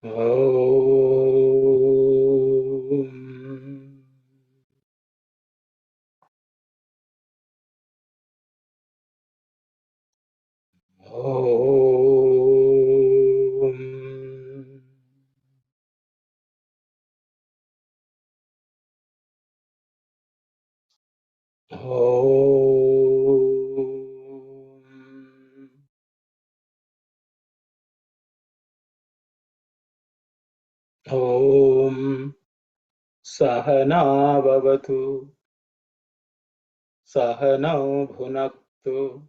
Om. Om. Om. Om. Sahana Bhavatu. Sahana Bhunaktu.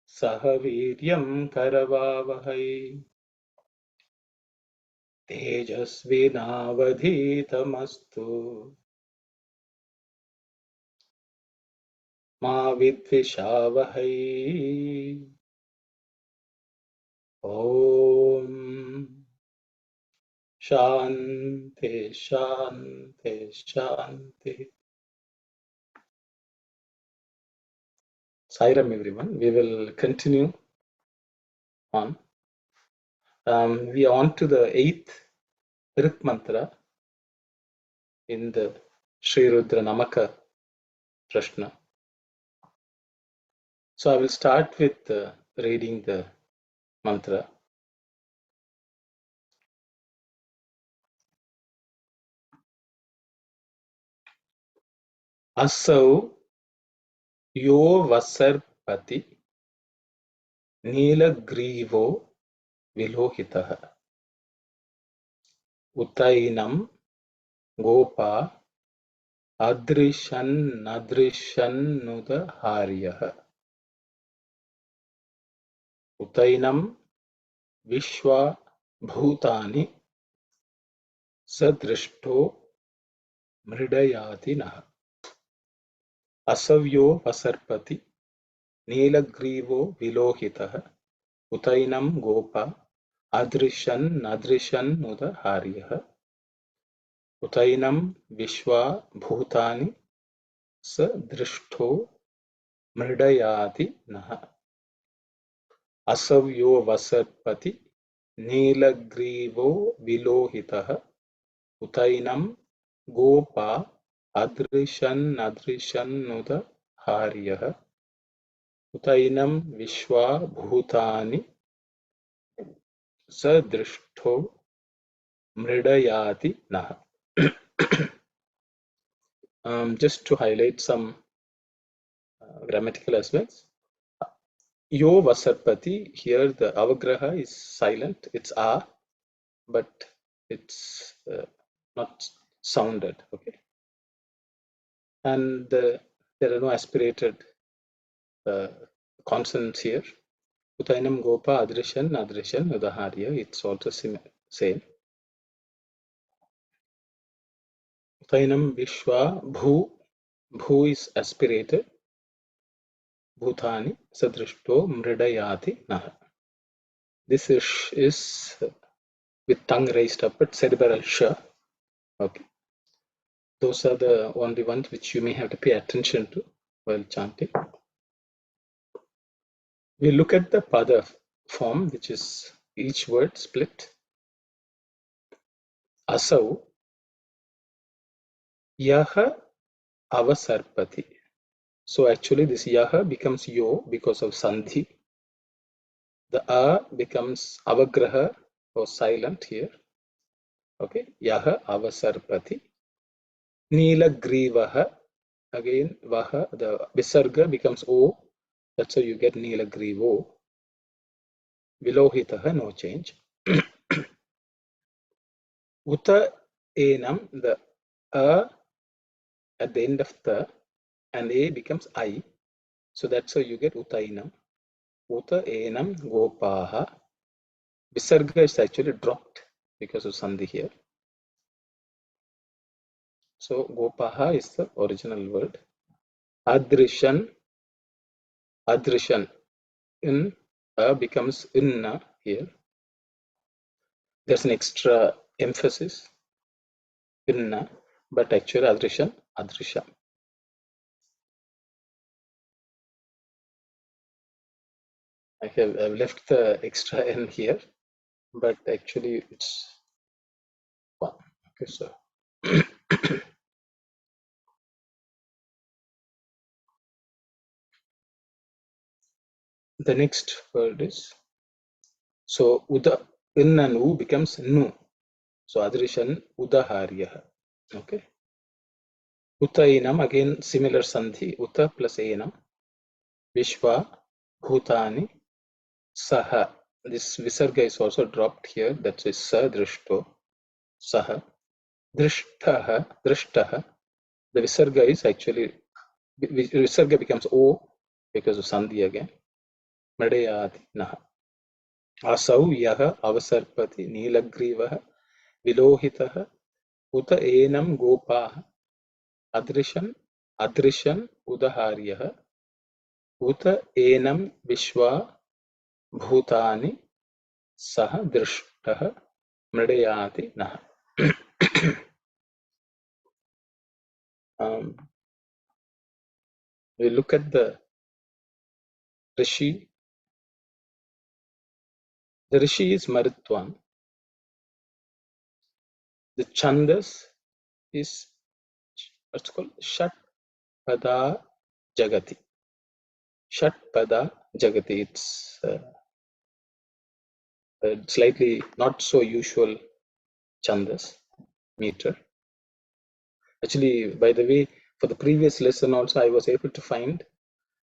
Sahaviryam Karavavahai. Tejasvinavadhitamastu. Ma Vidvishavahai. Om. Shanti, Shanti, Shanti. Sairam everyone. We will continue on. We are on to the 8th Rit Mantra in the Sri Rudra Namaka Prashna. So I will start with reading the mantra. Asau yo vasarpati nilagrivo vilohitaha utainam gopa adrishan nadrishannudaharyaha utainam vishwa bhutani sadrishto mridayati naha. Asavyo vasarpati nilagrivo vilohitaha utainam gopa adrishan nadrishannudaharyaha utainam vishwa bhutani sadrishto mridayati naha. Asavyo vasarpati nilagrivo vilohitaha utainam gopa adrishannudaharyaha utainam vishwa bhutani sadrishto mridayati naha. Just to highlight some grammatical aspects. Yo vasarpati, here the avagraha is silent, it's a, but it's not sounded, okay? And there are no aspirated consonants here. Utainam gopa adrishan udaharya, it's also same. Utainam vishwa bhu is aspirated. Bhutani sadrishto mridayati naha. This is with tongue raised up at cerebral sh. Okay. Those are the only ones which you may have to pay attention to while chanting. We look at the pada form, which is each word split. Asau yaha avasarpati. So actually this yaha becomes yo because of sandhi. The a becomes avagraha or silent here. Okay, yaha avasarpati. Nilagrivaha, again vaha, the visarga becomes o. That's how you get nilagrivo. Vilohitaha, no change. Uta enam, the a at the end of the and a becomes I. So that's how you get utainam. Uta enam gopaha. Visarga is actually dropped because of sandhi here. So gopaha is the original word. Adrishan in becomes inna here. There's an extra emphasis inna, but actually adrishan. I've left the extra N here, but actually it's 1. Okay, so the next word is, so Uda, in and U becomes Nu. So Adrishan Udaharya. Okay. Utainam, again similar sandhi, Uta plus Enam. Vishwa Bhutani Saha. This Visarga is also dropped here. That is Sa Drishto Saha. Drishtaha Drishtaha. The Visarga is actually, Visarga becomes O because of sandhi again. Madayati Naha. Asau Yaha Avasarpati Nilagrivaha Vilohitaha Uta Enam Gopaha Adrishan Adrishan Udaharyaha Uta Enam Vishwa Bhutani Saha Drishtaha Mridayati Naha. We look at the Rishi. The Rishi is Maritwan. The chandas is what's called Shat Pada Jagati. Shat Pada Jagati. It's slightly not so usual chandas meter. Actually, by the way, for the previous lesson also, I was able to find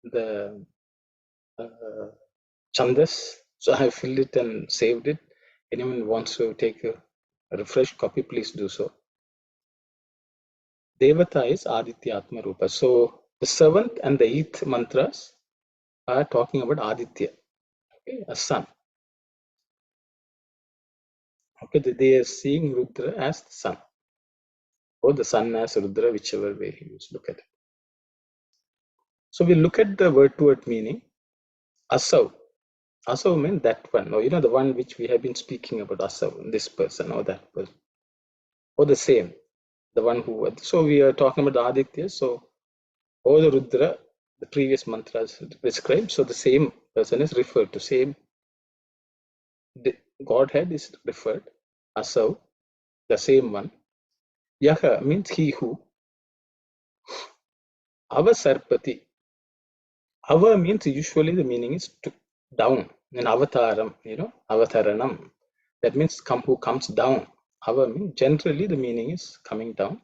the chandas. So I filled it and saved it. Anyone wants to take a refreshed copy, please do so. Devata is Aditya Atma Rupa. So the 7th and the 8th mantras are talking about Aditya, okay, a sun. Okay, they are seeing Rudra as the sun, or the sun as Rudra, whichever way you look at it. So we look at the word-to-word meaning. Asav. Asav means that one, or the one which we have been speaking about, Asav, this person or that person, or the same, the one who. So we are talking about Aditya. So, or the Rudra, the previous mantras described. So the same person is referred to, same Godhead is referred, Asav, the same one. Yaha means he who. Avasarpati. Ava means usually the meaning is to down. In avataram, avataranam. That means who comes down. Ava means generally the meaning is coming down.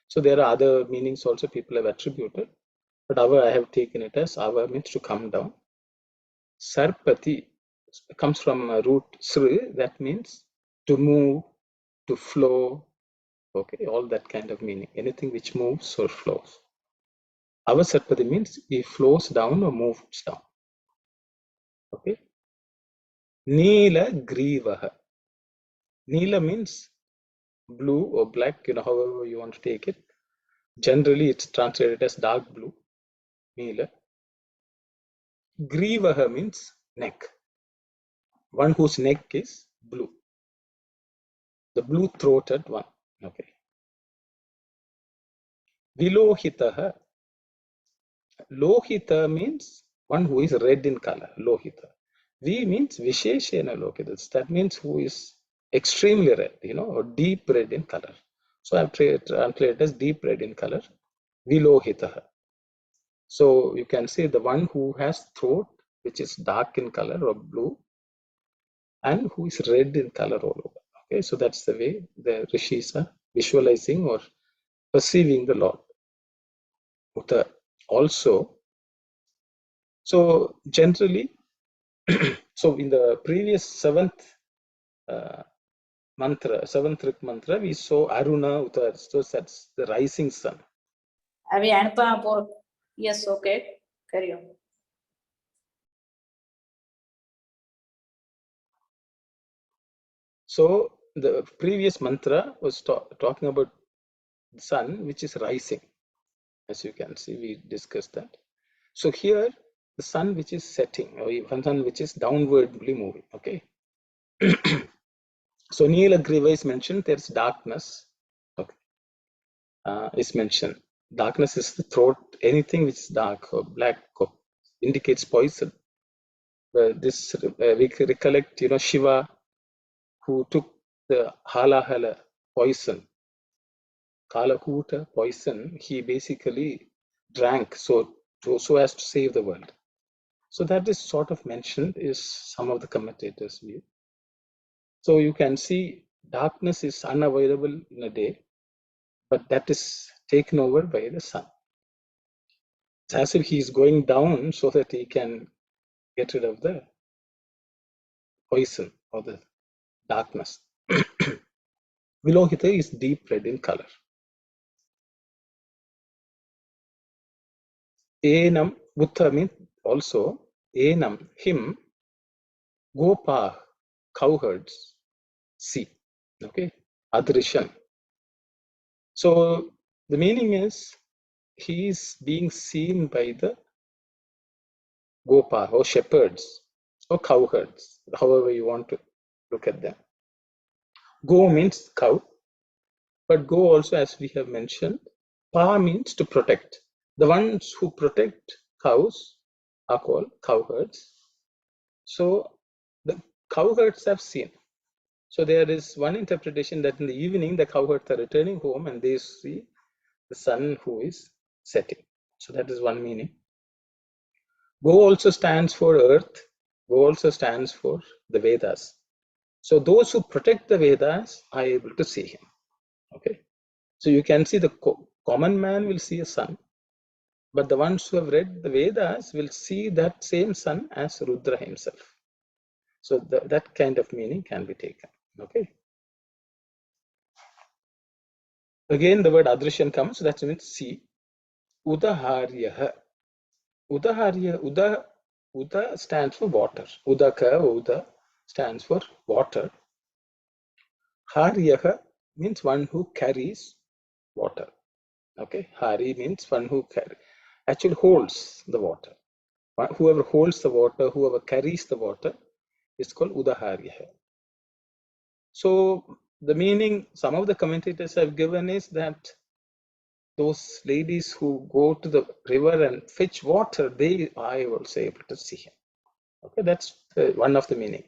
So there are other meanings also people have attributed. But Ava, I have taken it as Ava means to come down. Sarpati comes from a root Sri, that means to move, to flow, okay, all that kind of meaning. Anything which moves or flows. Avasarpati means he flows down or moves down. Okay. Neela Grivaha. Neela means blue or black, however you want to take it. Generally, it's translated as dark blue. Neela. Grivaha means neck. One whose neck is blue. The blue throated one. Okay. Vilohitaha. Lohita means one who is red in color. Lohita. V means Visheshena Lohita. That means who is extremely red, or deep red in color. So I've translated as deep red in color. Vilohitaha. So you can say the one who has throat which is dark in color or blue and who is red in color all over. Okay, so that's the way the rishis are visualizing or perceiving the Lord. Uta also. So generally, so in the previous 7th mantra, 7th Rik mantra, we saw Aruna Uta, so that's the rising sun. Yes, okay. Carry on. So the previous mantra was talking about the sun which is rising. As you can see, we discussed that. So here, the sun which is setting, or even sun which is downwardly moving. Okay. So Neelagriva is mentioned. There's darkness. Okay. Is mentioned. Darkness is the throat. Anything which is dark or black or indicates poison. We recollect, Shiva, who took the halahala poison, kalakuta poison. He basically drank so as to save the world. So that is sort of mentioned, is some of the commentators' view. So you can see darkness is unavoidable in a day, but that is taken over by the sun. It's as if he is going down so that he can get rid of the poison or the darkness. Vilohita is deep red in color. Enam, Buddha means also, Enam, him, gopa, cowherds, see. Okay, Adrishan. So the meaning is he is being seen by the gopa or shepherds or cowherds, however you want to look at them. Go means cow, but go also, as we have mentioned, pa means to protect. The ones who protect cows are called cowherds. So the cowherds have seen. So there is one interpretation that in the evening the cowherds are returning home and they see the sun who is setting. So that is one meaning. Go also stands for earth. Go also stands for the Vedas. So those who protect the Vedas are able to see him. Okay. So you can see the common man will see a sun, but the ones who have read the Vedas will see that same sun as Rudra himself. So that kind of meaning can be taken. Okay. Again, the word adrishan comes. That means see. Udaharyaha. Uda stands for water. Uda stands for water. Haryaha means one who carries water. Okay, Hari means one who actually holds the water. Whoever holds the water, whoever carries the water is called Udaharyaha. So the meaning some of the commentators have given is that those ladies who go to the river and fetch water, they are also able to see him. Okay, that's one of the meaning.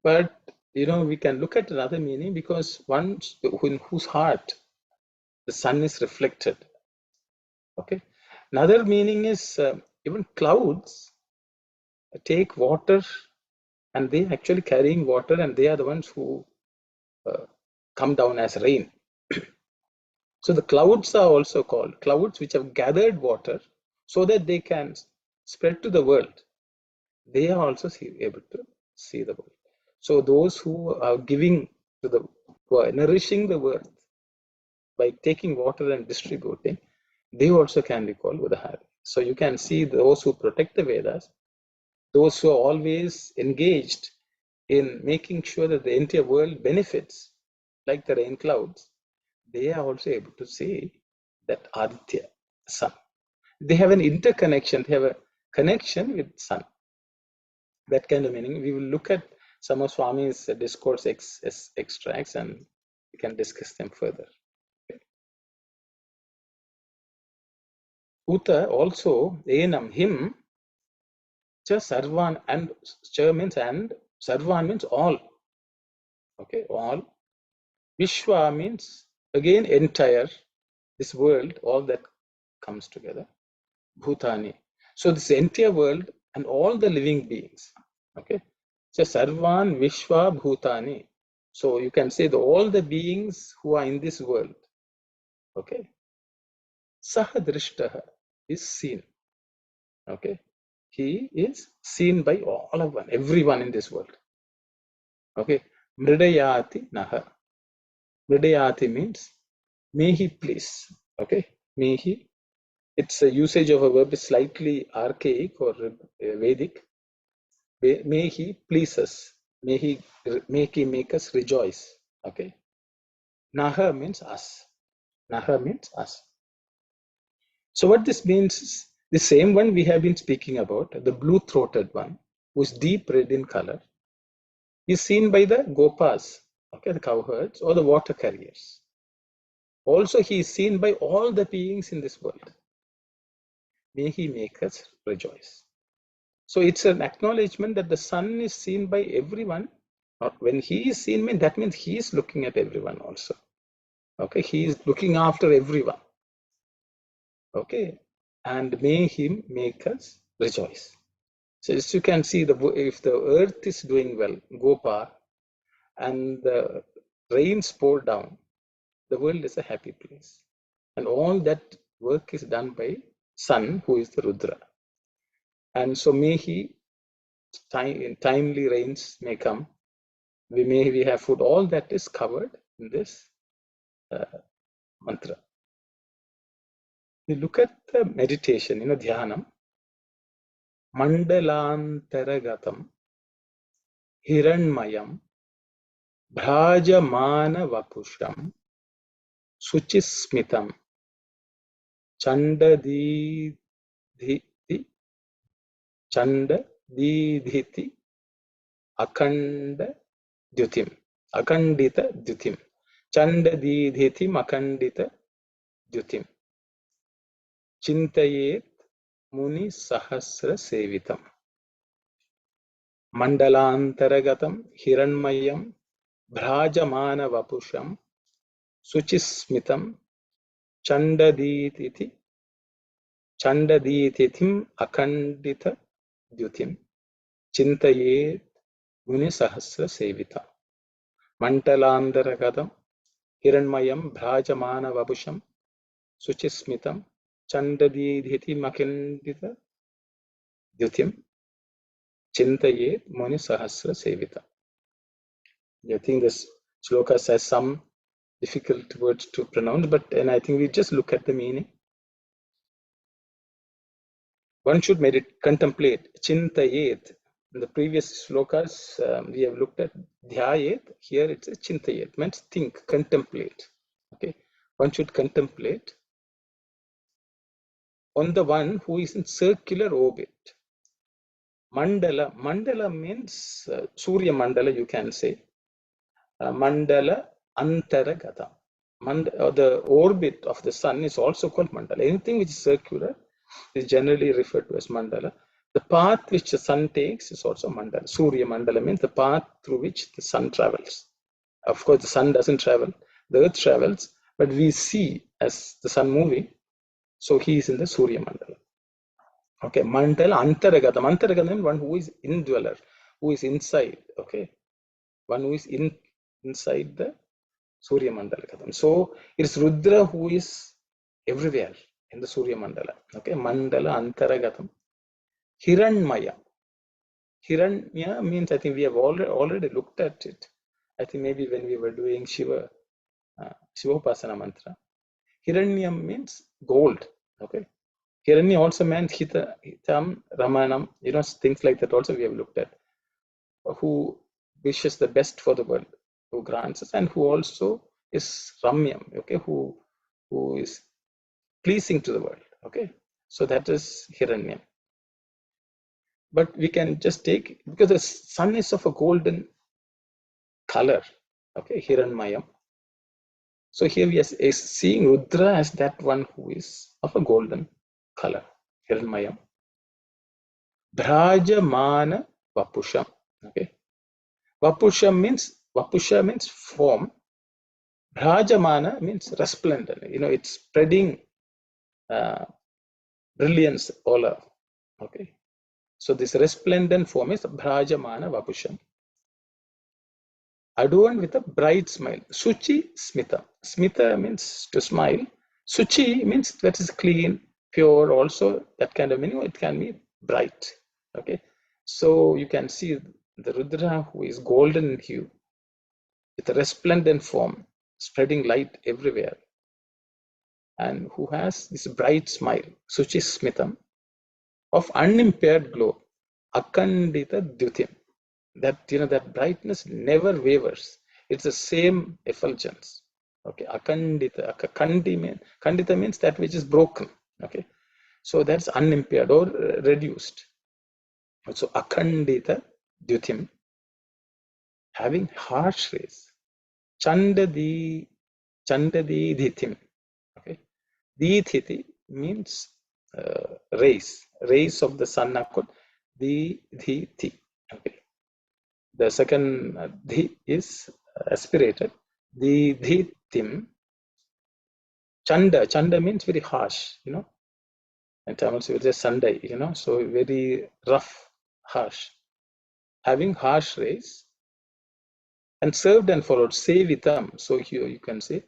But we can look at another meaning, because one in whose heart the sun is reflected. Okay, another meaning is even clouds take water and they actually carrying water, and they are the ones who come down as rain. So the clouds are also called clouds which have gathered water so that they can spread to the world. They are also able to see the world. So those who are giving to the, who are nourishing the world by taking water and distributing, they also can be called Udahari. So you can see those who protect the Vedas, those who are always engaged in making sure that the entire world benefits, like the rain clouds, they are also able to see that Aditya, sun. They have an interconnection, they have a connection with sun. That kind of meaning. We will look at some of Swami's discourse extracts and we can discuss them further. Okay. Uta also, Enam, him, cha sarvan, and cha means and, sarvan means all. Okay, all. Vishwa means again entire, this world, all that comes together. Bhutani. So this entire world and all the living beings. Okay. So Sarvan Vishwa Bhutani. So you can say all the beings who are in this world. Okay. Sahadrishtaha is seen. Okay. He is seen by all of one, everyone in this world. Okay. Mridayati Naha. Mridayati means may he please. Okay. May he. It's a usage of a verb is slightly archaic or Vedic. May he please us. May he make us rejoice. Okay. Naha means us. Naha means us. So what this means is the same one we have been speaking about, the blue-throated one, who is deep red in color, is seen by the gopas, okay, the cowherds or the water carriers. Also, he is seen by all the beings in this world. May he make us rejoice. So it's an acknowledgement that the sun is seen by everyone. Or when he is seen, that means he is looking at everyone also. Okay, he is looking after everyone. Okay, and may him make us rejoice. So as you can see, if the earth is doing well, gopa, and the rains pour down, the world is a happy place. And all that work is done by sun, who is the Rudra. And so may he, timely rains may come. We have food. All that is covered in this mantra. We look at the meditation, dhyanam. Mandalantaragatam hiranmayam bhrajamana vapusham suchismitam chandadidhiti chandadidhiti akanda dyutim akandita dyutim chandadidhitim akandita dyutim chintayet muni sahasra sevitam mandalantaragatam hiranmayam bhrajamana vapusham suchismitam chandadititim akandita dyutim chintayet muni sahasra sevita mandalantaragatam hiranmayam bhrajamana vapusham suchismitam chandadititim akandita dyutim chintayet muni sahasra sevita. I think this shloka has some difficult words to pronounce, and I think we just look at the meaning. One should contemplate, chintayet. In the previous shlokas, we have looked at dhyayet. Here it's a chintayet, means think, contemplate. Okay, one should contemplate on the one who is in circular orbit. Mandala means Surya Mandala, you can say. Mandala Antaragata. The orbit of the sun is also called mandala. Anything which is circular is generally referred to as mandala. The path which the sun takes is also mandala. Surya Mandala means the path through which the sun travels. Of course, the sun doesn't travel, the earth travels, but we see as the sun moving. So he is in the Surya Mandala. Okay, Mandala Antaragatam. Antaragatam means one who is indweller, who is inside. Okay, one who is inside the Surya Mandala. So it's Rudra who is everywhere in the Surya Mandala. Okay, Mandala Antaragatam. Hiranmaya. Hiranya means, I think we have already looked at it. I think maybe when we were doing Shivopasana mantra. Hiranyam means gold. Okay. Hiranya also means hitam, ramanam, things like that also we have looked at. Who wishes the best for the world, who grants us, and who also is ramyam, okay, who is pleasing to the world. Okay. So that is Hiranyam. But we can just take, because the sun is of a golden color, okay, Hiranmayam. So here we are seeing Rudra as that one who is of a golden color, Hiranmayam. Bhrajamana Vapusham, okay. Vapusha means form. Bhrajamana means resplendent. It's spreading brilliance all over. Okay. So this resplendent form is Bhrajamana Vapusham. Adorned with a bright smile. Suchi Smita. Smita means to smile. Suchi means that is clean, pure, also that kind of meaning. It can be bright. Okay. So you can see the Rudra who is golden in hue, with a resplendent form, spreading light everywhere, and who has this bright smile, Suchi Smitam, of unimpaired glow, Akandita Dyutim. That brightness never wavers. It's the same effulgence. Okay, Akandita. Kandita means that which is broken. Okay, so that's unimpaired or reduced. So Akandita Dyutim, having harsh rays. Chandadi Dhitim. Okay, Dhiti means rays of the sun are called the, thi. Okay. The second the is aspirated. The tim. Chanda means very harsh, In Tamil, we say Sunday, so very rough, harsh. Having harsh rays and served and followed, sevitam. So here you can say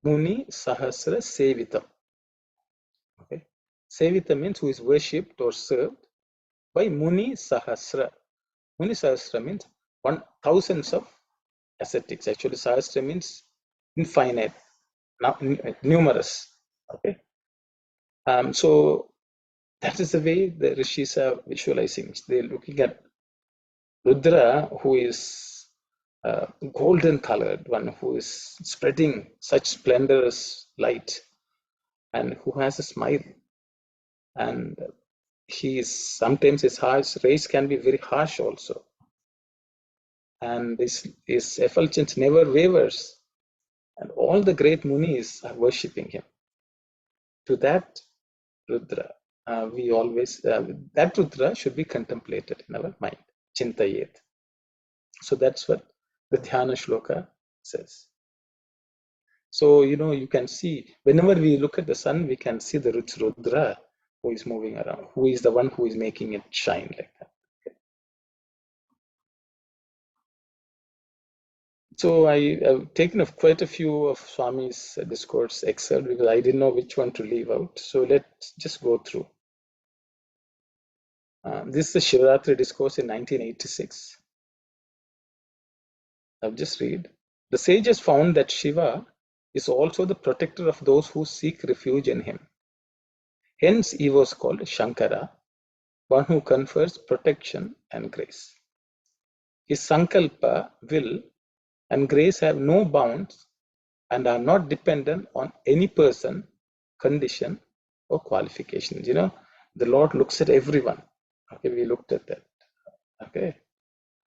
Muni Sahasra Sevitam. Okay. Sevita means who is worshipped or served by Muni Sahasra. Muni Sahasra means thousands of ascetics. Actually, Sahasra means infinite, numerous. Okay. So that is the way the rishis are visualizing. They're looking at Rudra, who is golden colored, one who is spreading such splendorous light and who has a smile. And sometimes his harsh rays can be very harsh also. And his effulgence never wavers. And all the great munis are worshipping him. To that Rudra, we always, that Rudra should be contemplated in our mind. Chintayet. So that's what the Dhyana Shloka says. So, you can see, whenever we look at the sun, we can see the Rudra who is moving around, who is the one who is making it shine like that. Okay. So I've taken up quite a few of Swami's discourse excerpt because I didn't know which one to leave out. So let's just go through. This is the Shivaratri discourse in 1986. I'll just read. The sages found that Shiva is also the protector of those who seek refuge in him. Hence, he was called Shankara, one who confers protection and grace. His Sankalpa, will, and grace have no bounds and are not dependent on any person, condition, or qualifications. The Lord looks at everyone. Okay, we looked at that. Okay,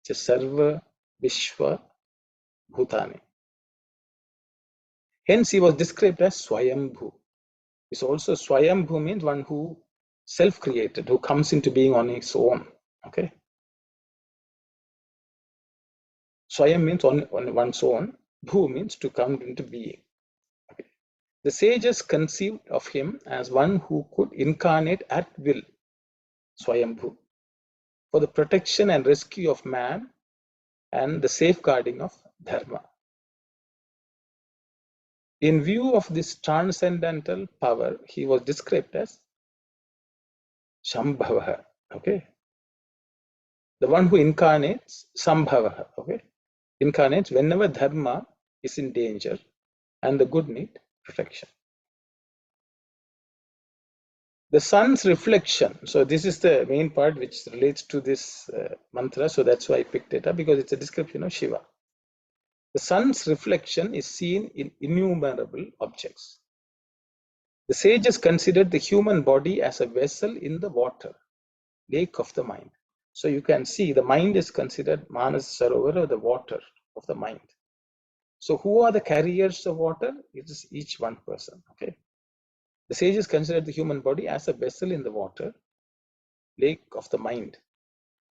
just Sarva Vishwa Bhutani. Hence, he was described as Swayambhu. It's also Swayambhu means one who self-created, who comes into being on his own. Okay. Swayam means on one's own. Bhu means to come into being. Okay. The sages conceived of him as one who could incarnate at will, Swayambhu, for the protection and rescue of man and the safeguarding of dharma. In view of this transcendental power, he was described as Shambhavaha. Okay. The one who incarnates, Sambhavaha. Okay. Incarnates whenever dharma is in danger and the good need protection. The sun's reflection. So this is the main part which relates to this mantra. So that's why I picked it up, because it's a description of Shiva. The sun's reflection is seen in innumerable objects. The sages considered the human body as a vessel in the water, lake of the mind. So you can see the mind is considered Manas Sarovar, or the water of the mind. So who are the carriers of water? It is each one person. Okay. The sages considered the human body as a vessel in the water, lake of the mind,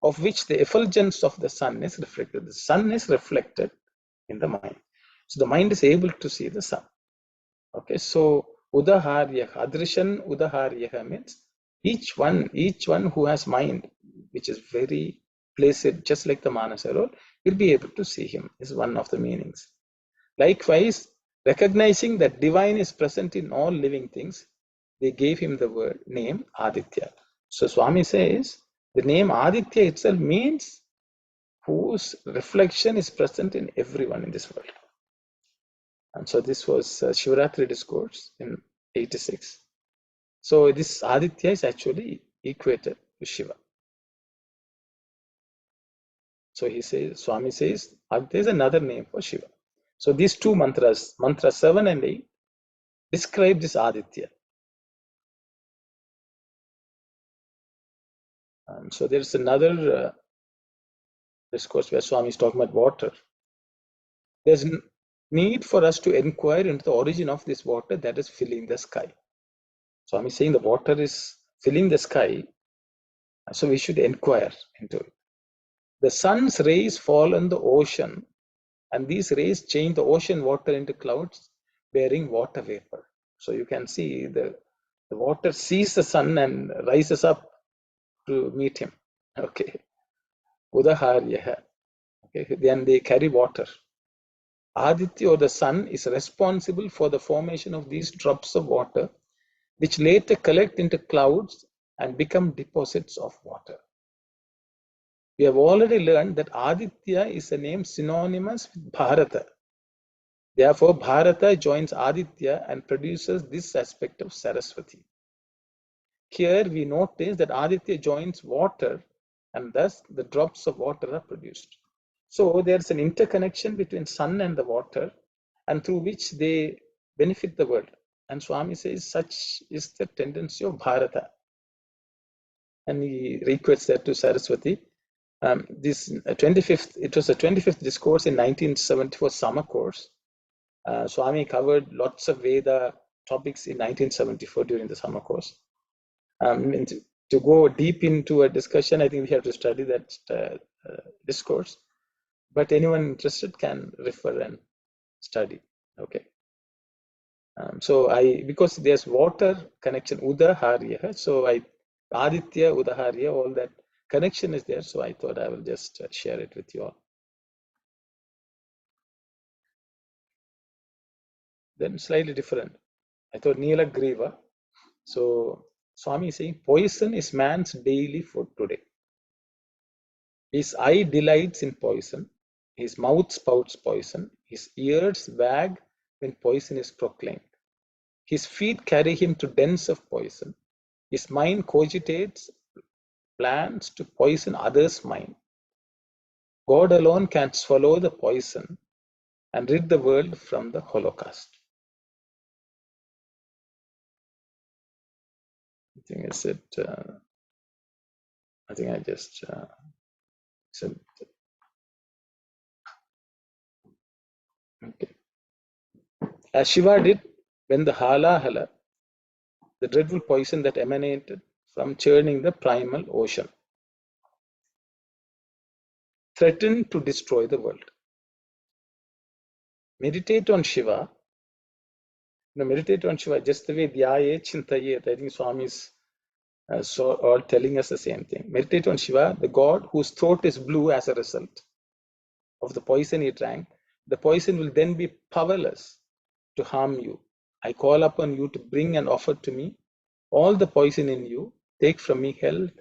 of which the effulgence of the sun is reflected. The sun is reflected in the mind. So the mind is able to see the sun. Okay, so Udaharyaha, Adrishan Udaharyaha means each one who has mind, which is very placid, just like the Manasaro, will be able to see him, is one of the meanings. Likewise, recognizing that divine is present in all living things, they gave him the name Aditya. So Swami says the name Aditya itself means whose reflection is present in everyone in this world. And so this was Shivaratri discourse in 86. So this Aditya is actually equated to Shiva. So Swami says Aditya is another name for Shiva. So these two mantras, mantra 7 and 8, describe this Aditya. And so there's another discourse where Swami is talking about water. There's need for us to inquire into the origin of this water that is filling the sky. Swami is saying the water is filling the sky. So we should inquire into it. The sun's rays fall on the ocean, and these rays change the ocean water into clouds bearing water vapor. So you can see the water sees the sun and rises up to meet him. Okay. Udaharyaha. Okay. Then they carry water. Aditya, or the sun, is responsible for the formation of these drops of water, which later collect into clouds and become deposits of water. We have already learned that Aditya is a name synonymous with Bharata. Therefore, Bharata joins Aditya and produces this aspect of Saraswati. Here we notice that Aditya joins water, and thus the drops of water are produced. So there's an interconnection between sun and the water, and through which they benefit the world. And Swami says such is the tendency of Bharata. And he requests that to Saraswati. This 25th, it was a 25th discourse in 1974 summer course. Swami covered lots of Veda topics in 1974 during the summer course. And to go deep into a discussion, I think we have to study that discourse. But anyone interested can refer and study. Okay. So because there's water connection, Udaharya, so Aditya, Udaharya, all that connection is there. So I thought I will just share it with you all. Then slightly different. I thought Nila Griva. So Swami is saying poison is man's daily food today. His eye delights in poison. His mouth spouts poison. His ears wag when poison is proclaimed. His feet carry him to dens of poison. His mind cogitates plans to poison others' mind. God alone can swallow the poison and rid the world from the Holocaust. I think I said, I think I just said, okay. As Shiva did when the Halahala, the dreadful poison that emanated from churning the primal ocean, threatened to destroy the world. Meditate on Shiva. Meditate on Shiva just the way Dhyaye Chintayet. I think Swami is all telling us the same thing. Meditate on Shiva, the god whose throat is blue as a result of the poison he drank. The poison will then be powerless to harm you. I call upon you to bring and offer to me all the poison in you. Take from me health,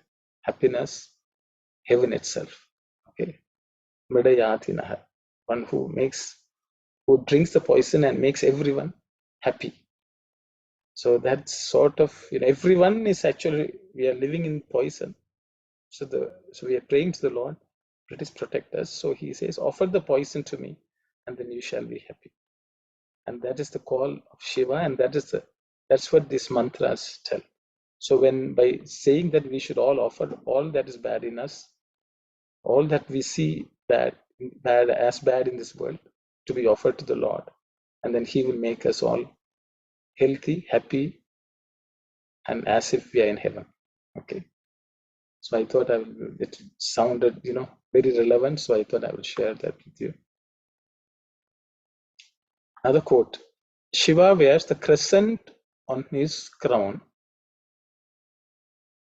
happiness, heaven itself. Okay. Mridayatinaha. One who drinks the poison and makes everyone happy. So that's sort of, everyone is actually, we are living in poison. So we are praying to the Lord, please protect us. So he says, offer the poison to me, and then you shall be happy. And that is the call of Shiva, and that's what these mantras tell. So by saying that we should all offer all that is bad in us, all that we see bad in this world, to be offered to the Lord, and then he will make us all healthy, happy, and as if we are in heaven. Okay. So I thought it sounded, very relevant. So I thought I would share that with you. Another quote: Shiva wears the crescent on his crown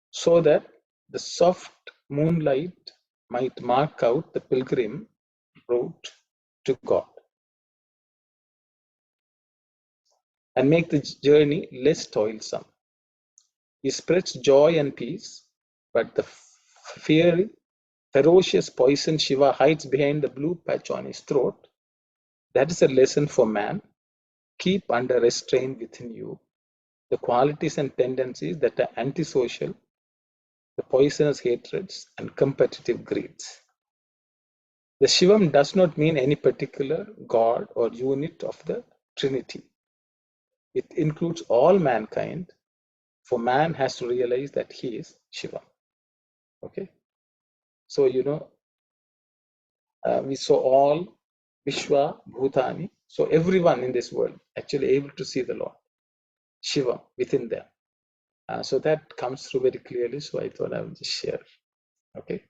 so that the soft moonlight might mark out the pilgrim route to God and make the journey less toilsome. He spreads joy and peace, but the fiery, ferocious poison Shiva hides behind the blue patch on his throat. That is a lesson for man. Keep under restraint within you the qualities and tendencies that are antisocial, the poisonous hatreds and competitive greeds. The Shivam does not mean any particular god or unit of the Trinity. It includes all mankind, for man has to realize that he is Shiva. Okay. So, we saw all Vishwa Bhutani. So everyone in this world actually able to see the Lord, Shiva, within them. So that comes through very clearly. So I thought I would just share. Okay.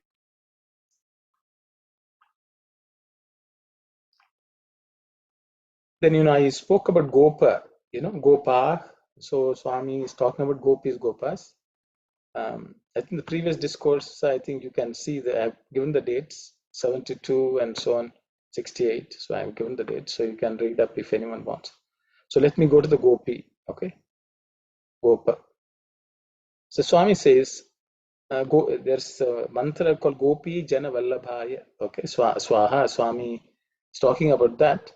Then, I spoke about gopa, gopa. So Swami is talking about gopis, gopas. I think the previous discourse, I think you can see that I've given the dates, 72 and so on, 68. So I've given the dates, so you can read up if anyone wants. So let me go to the gopi, okay? Gopa. So Swami says, there's a mantra called Gopi Jana Vallabhaya. Okay, Swaha, Swami is talking about that.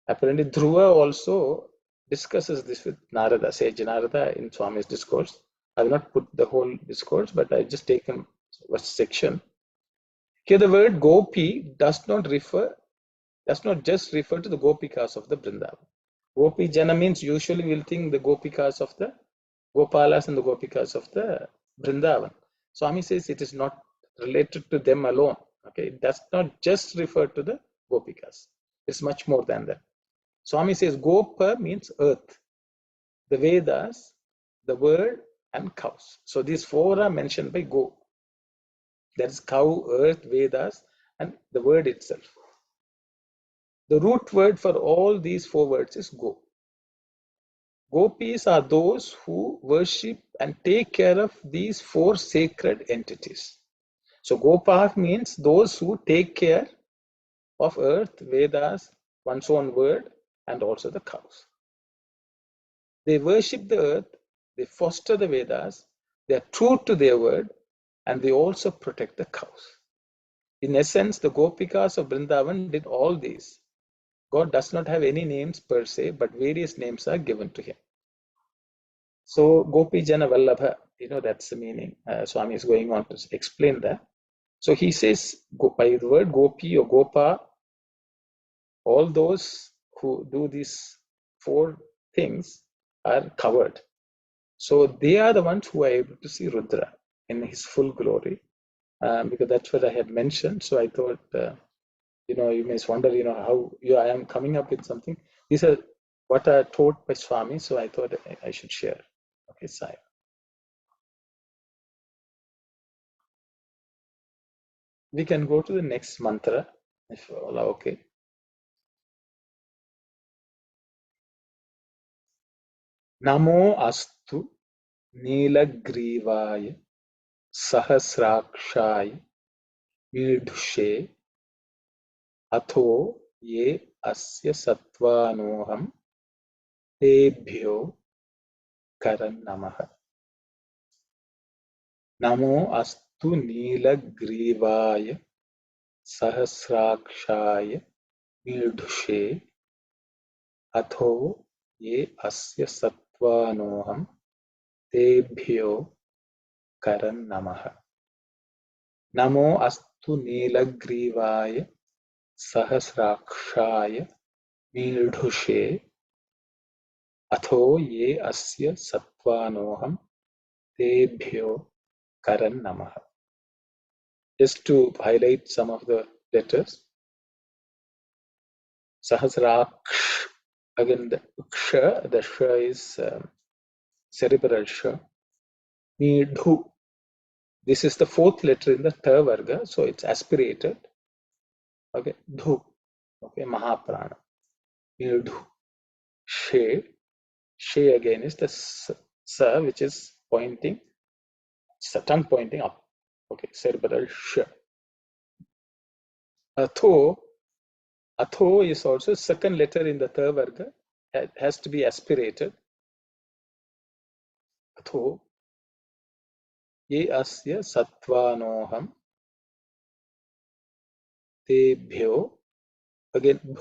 Apparently, Dhruva also discusses this with Narada, Sage Narada, in Swami's discourse. I will not put the whole discourse, but I've just taken a section. Here, the word Gopi does not just refer to the Gopikas of the Vrindavan. Gopi Jana means usually we'll think the Gopikas of the Gopalas and the Gopikas of the Vrindavan. Swami says it is not related to them alone. Okay, it does not just refer to the Gopikas. It's much more than that. Swami says Gopa means earth, the Vedas, the world, and cows. So these four are mentioned by Go. That is cow, earth, Vedas, and the word itself. The root word for all these four words is Go. Gopis are those who worship and take care of these four sacred entities. So Gopa means those who take care of earth, Vedas, one's own word, and also the cows. They worship the earth, they foster the Vedas, they are true to their word, and they also protect the cows. In essence, the Gopikas of Vrindavan did all these. God does not have any names per se, but various names are given to him. So Gopi Jana Vallabha, that's the meaning. Swami is going on to explain that. So he says, by the word Gopi or Gopa, all those who do these four things are covered. So they are the ones who are able to see Rudra in his full glory, because that's what I had mentioned. So I thought, you may wonder, how I am coming up with something. These are what are taught by Swami, so I thought I should share. Okay, Sai. We can go to the next mantra, if all are okay. Namo astu Nilagrivaaya Sahasrakshaya Vidushe Atho Ye Asya Satvanoham Tebhyo Karan Namaha. Namo astu Nilagrivaaya Sahasrakshaya Vidushe Atho Ye Asya Satvanoham Tebhyo Karan Namaha. Namo astu Nilagrivaaya Sahasrakshaya Nidhushe Atho Ye Asya Satvanoham Tebhyo Karan Namaha. Just to highlight some of the letters. Sahasraksh, again the ksha, the sha is cerebral sha. Nidhu, this is the fourth letter in the tha varga, so it's aspirated. Okay, dhu, okay, Mahaprana. Nidhu, she, she again is the sa, which is pointing, tongue pointing up. Okay, cerebral sh. Atho, atho is also second letter in the tha varga. It has to be aspirated. Atho, ye asya satvanoham tebhyo. Again,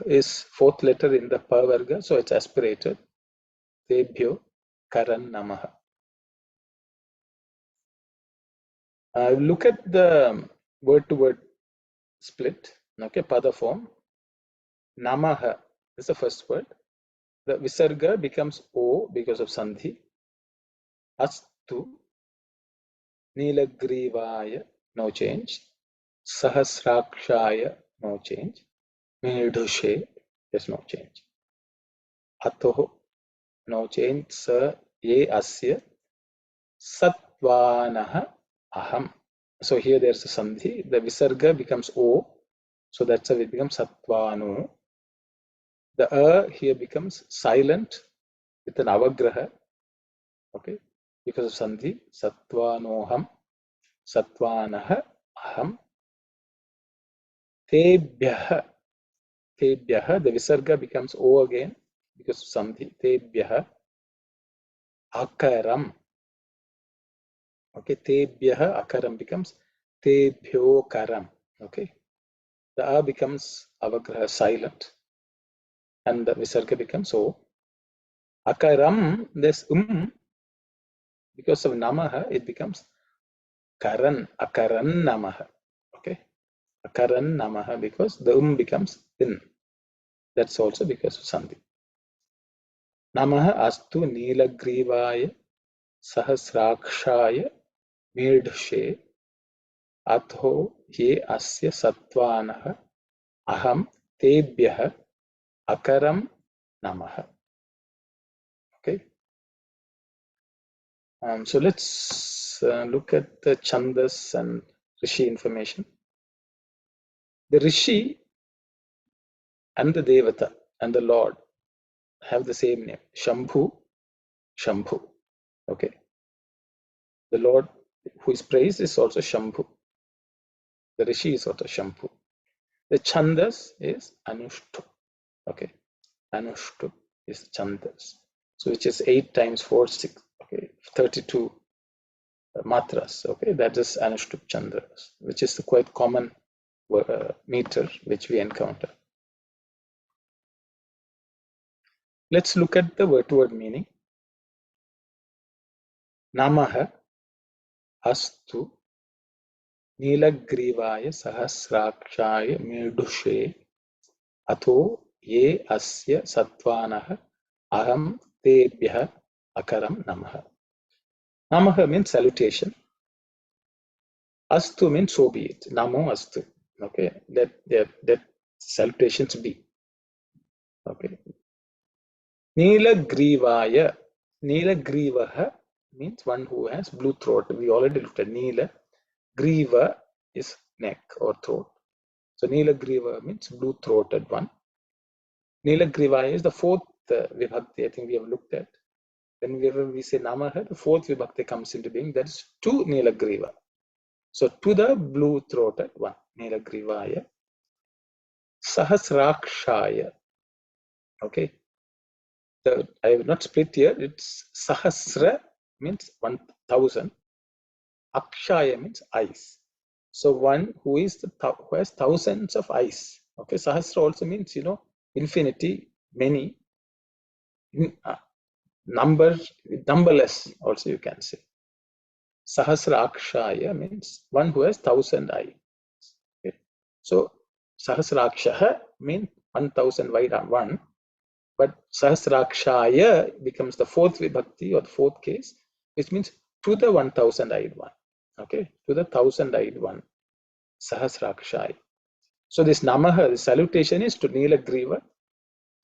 is fourth letter in the pa varga, so it's aspirated. Tebhyo karan namaha. Look at the word to word split. Okay, pada form. Namaha is the first word. The visarga becomes O because of sandhi. Astu Nilagrivaya, no change. Sahasrakshaya, no change. Medhushe, there's no change. Atho, Now change sa ye asya satvanaha aham. So here there's a sandhi. The visarga becomes O. So that's how it becomes satvano. The here becomes silent with an avagraha. Okay. Because of sandhi. Satvanoham. Satvanaha aham. Tebhyaha. Tebhyaha. The visarga becomes O again because of sandhi. Tebhyaha. Akaram. Okay. Tebhyaha. Akaram becomes Tebhyo karam. Okay. The A becomes avagraha silent and the visarga becomes O. Akaram, this because of namaha, it becomes karan, akaran namaha. Okay. Akaran namaha because the becomes in. That's also because of sandhi. Namaha astu neelagrivaya sahasrakshaya meedushe atho ye asya satvanaha aham tebhyaha akaram namaha. Okay. So let's look at the chandas and Rishi information. The Rishi and the Devata and the Lord have the same name, Shambhu, Shambhu. Okay. The Lord who is praised is also Shambhu. The Rishi is also Shambhu. The chandas is Anushtu. Okay. Anushtu is chandas. So which is 8 times 4, 6. Okay. 32 matras. Okay. That is Anushtup chandas, which is the quite common meter which we encounter. Let's look at the word-to-word meaning. Namaha astu neelagrivaya sahasrakshaya medushe atho ye asya satvanaha aham tebhyaha akaram namaha. Namaha means salutation. Astu means so be it. Namo astu. Okay, that salutations be. Okay. Neelagrivaya. Neelagrivaha means one who has blue throat. We already looked at Neela. Griva is neck or throat. So Neelagriva means blue throated one. Neelagrivaya is the fourth vibhakti I think we have looked at. Whenever we say Namaha, the fourth vibhakti comes into being. That is to Neelagriva. So to the blue throated one. Neelagrivaya. Sahasrakshaya. Okay. I have not split here. It's Sahasra means 1000. Akshaya means eyes. So one who is who has thousands of eyes. Okay, Sahasra also means infinity, many, numberless. Also you can say. Sahasra Akshaya means one who has 1000 eyes. Okay. So Sahasrakshaha means 1000 wide one, but Sahasrakshaya becomes the fourth vibhakti or the fourth case, which means to the 1000-eyed one. Okay, to the 1000-eyed one, Sahasrakshaya. So this Namaha, the salutation is to Neelagriva,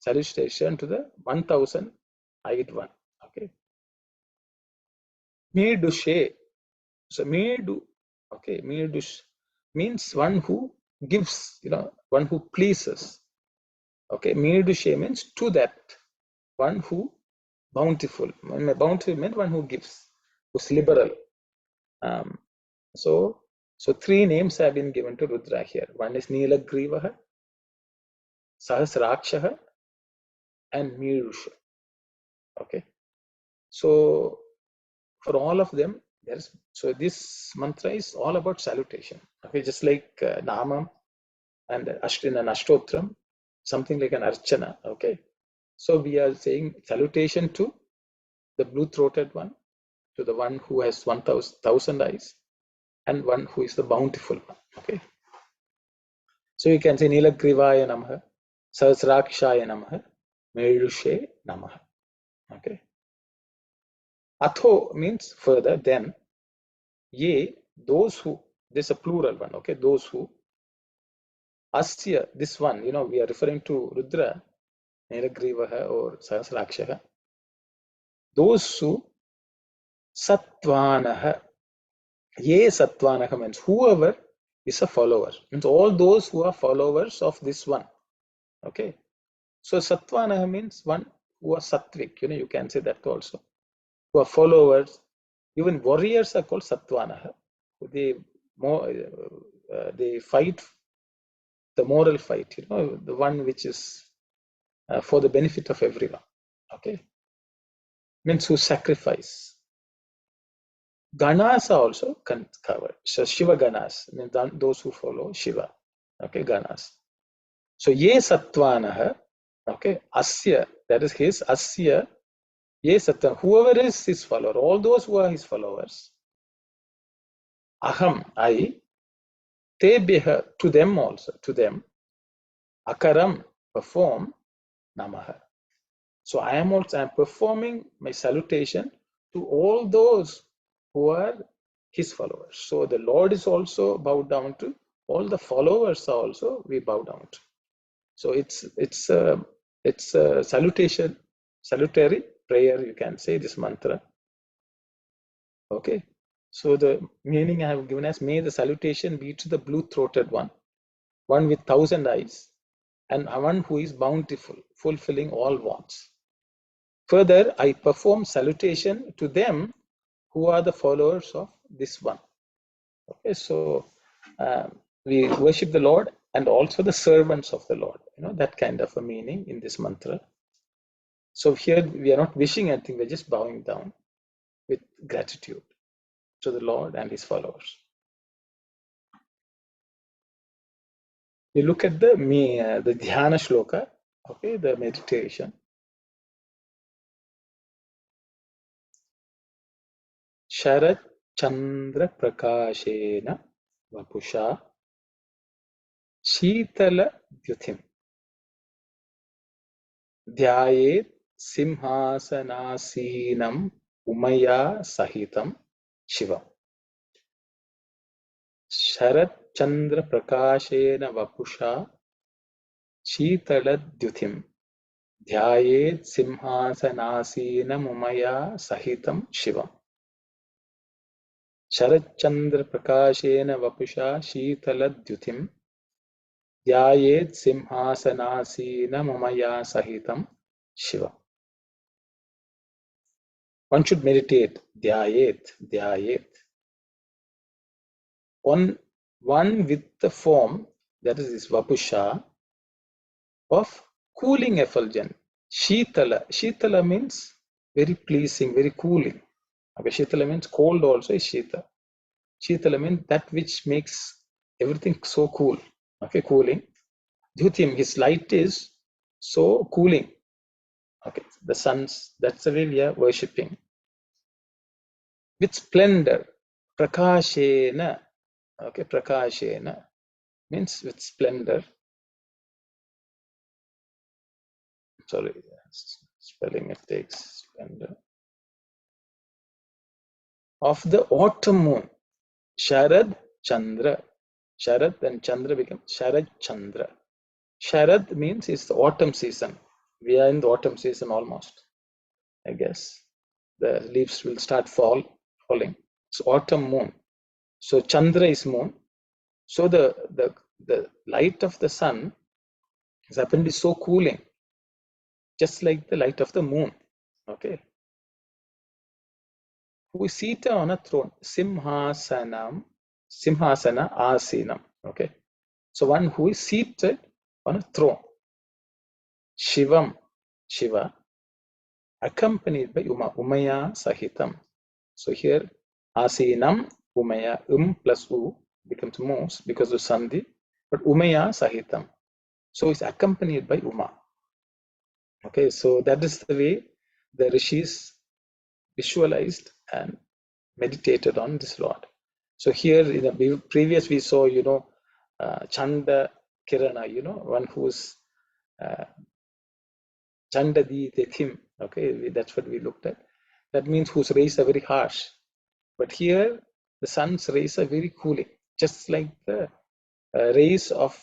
salutation to the 1000-eyed one. Okay. Medushe. So Medu, okay, Medush means one who gives, one who pleases. Okay, Medushe means to that one who bountiful. Bountiful means one who gives, who's liberal. So 3 names have been given to Rudra here. One is Neelagrivaha, Sahasrakshaha, and Mirusha. Okay. So for all of them, so this mantra is all about salutation. Okay, just like Namam and Ashtin and Ashtotram, something like an Archana. Okay. So we are saying salutation to the blue-throated one, to the one who has 1000 eyes, and one who is the bountiful one. Okay. So you can say Neelagrivaya Namaha, Sahasrakshaya Namaha, Medushe Namaha. Okay. Atho means further, then. Ye, those who, this is a plural one. Okay. Those who. Asya, this one, we are referring to Rudra, Neelagrivaha or Sahasrakshaha. those who Satvanaha. Ye Satvanaha means whoever is a follower. Means all those who are followers of this one. Okay. So Satvanaha means one who are Sattvic. You can say that also. Who are followers. Even warriors are called Satvanaha. They fight the moral fight. The one which is for the benefit of everyone. Okay. Means who sacrifice. Ganas are also covered. So Shiva Ganas means those who follow Shiva. Okay, Ganas. So ye Satvanaha, okay, Asya, that is his Asya, ye Sattva, whoever is his follower, all those who are his followers, Aham, I, Tebyaha, to them also, to them, Akaram, perform, Namaha. So I am performing my salutation to all those who are his followers. So the Lord is also bowed down to, all the followers are also we bow down to. So it's a salutation, salutary prayer, you can say this mantra. Okay. So the meaning I have given as, may the salutation be to the blue-throated one with 1,000 eyes, and one who is bountiful, fulfilling all wants. Further, I perform salutation to them who are the followers of this one. Okay, so we worship the Lord and also the servants of the Lord. That kind of a meaning in this mantra. So here we are not wishing anything, we're just bowing down with gratitude to the Lord and his followers. You look at the dhyana shloka, okay, the meditation. Sharat Chandra Prakashena Vapusha Shitala Dyuthim Dhyayet Simhasanasinam Umaya Sahitam Shivam. Sharat Chandra Prakashena Vapusha Shitala Dyuthim Dhyayet Simhasanasinam Umaya Sahitam Shivam. Sharachandra Prakashena Vapusha Shitala Dyuthim Dhyayet Simhasanasina Mamaya Sahitam Shiva. One should meditate. Dhyayet. One with the form, that is this Vapusha, of cooling effulgence. Shitala means very pleasing, very cooling. Okay, Shitala means cold also is Shita. Shitala means that which makes everything so cool. Okay, cooling. Dhyutim, his light is so cooling. Okay, the suns, that's the way we are worshipping. With splendor, prakashena. Okay, prakashena means with splendor. Sorry, spelling mistakes. Splendor. Of the autumn moon, Sharad Chandra. Sharad and Chandra become Sharad Chandra. Sharad means it's the autumn season. We are in the autumn season almost, I guess. The leaves will start falling. It's autumn moon. So Chandra is moon. So the light of the sun is apparently so cooling, just like the light of the moon. Okay. Who is seated on a throne? Simhasana asinam. Okay. So one who is seated on a throne. Shiva, accompanied by Umaya Sahitam. So here Asinam, Umaya, plus U becomes Mus because of Sandhi, but Umaya Sahitam. So it's accompanied by Uma. Okay, so that is the way the rishis visualized and meditated on this Lord. So here in the previous we saw, Chanda Kirana, one who's Chanda di Tethim. Okay, that's what we looked at. That means whose rays are very harsh. But here the sun's rays are very cooling, just like the rays of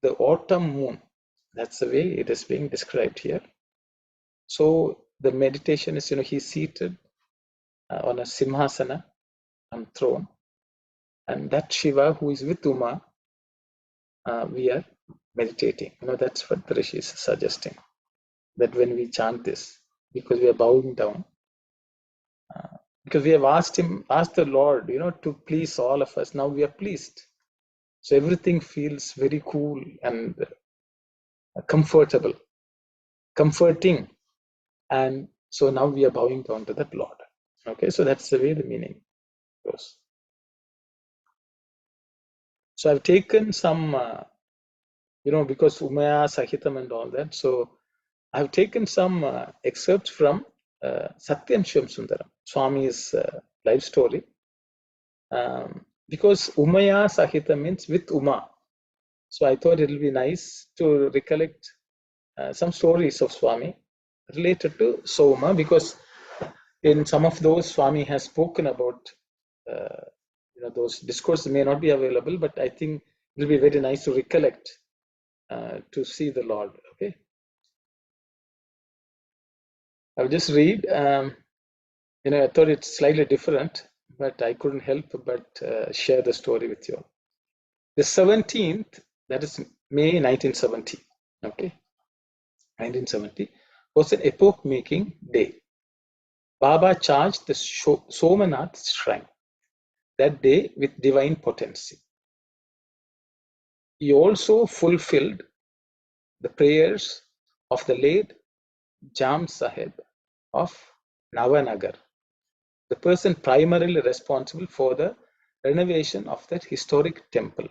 the autumn moon. That's the way it is being described here. So the meditation is, he's seated on a simhasana, on throne, and that Shiva who is with Uma, we are meditating. That's what the Rishi is suggesting, that when we chant this, because we are bowing down, because we have asked the Lord, to please all of us. Now we are pleased. So everything feels very cool and comfortable, comforting. And so now we are bowing down to that Lord. Okay, so that's the way the meaning goes. So I've taken some, because Umaya, Sahitam and all that. So I've taken some excerpts from Satyam Shivam Sundaram, Swami's life story. Because Umaya Sahita means with Uma. So I thought it will be nice to recollect some stories of Swami related to Soma, because in some of those Swami has spoken about, those discourses may not be available, but I think it will be very nice to recollect to see the Lord. Okay, I'll just read. I thought it's slightly different, but I couldn't help but share the story with you. The 17th, that is May 1970. Okay, 1970 was an epoch-making day. Baba charged the Somnath shrine that day with divine potency. He also fulfilled the prayers of the late Jam Sahib of Navanagar, the person primarily responsible for the renovation of that historic temple,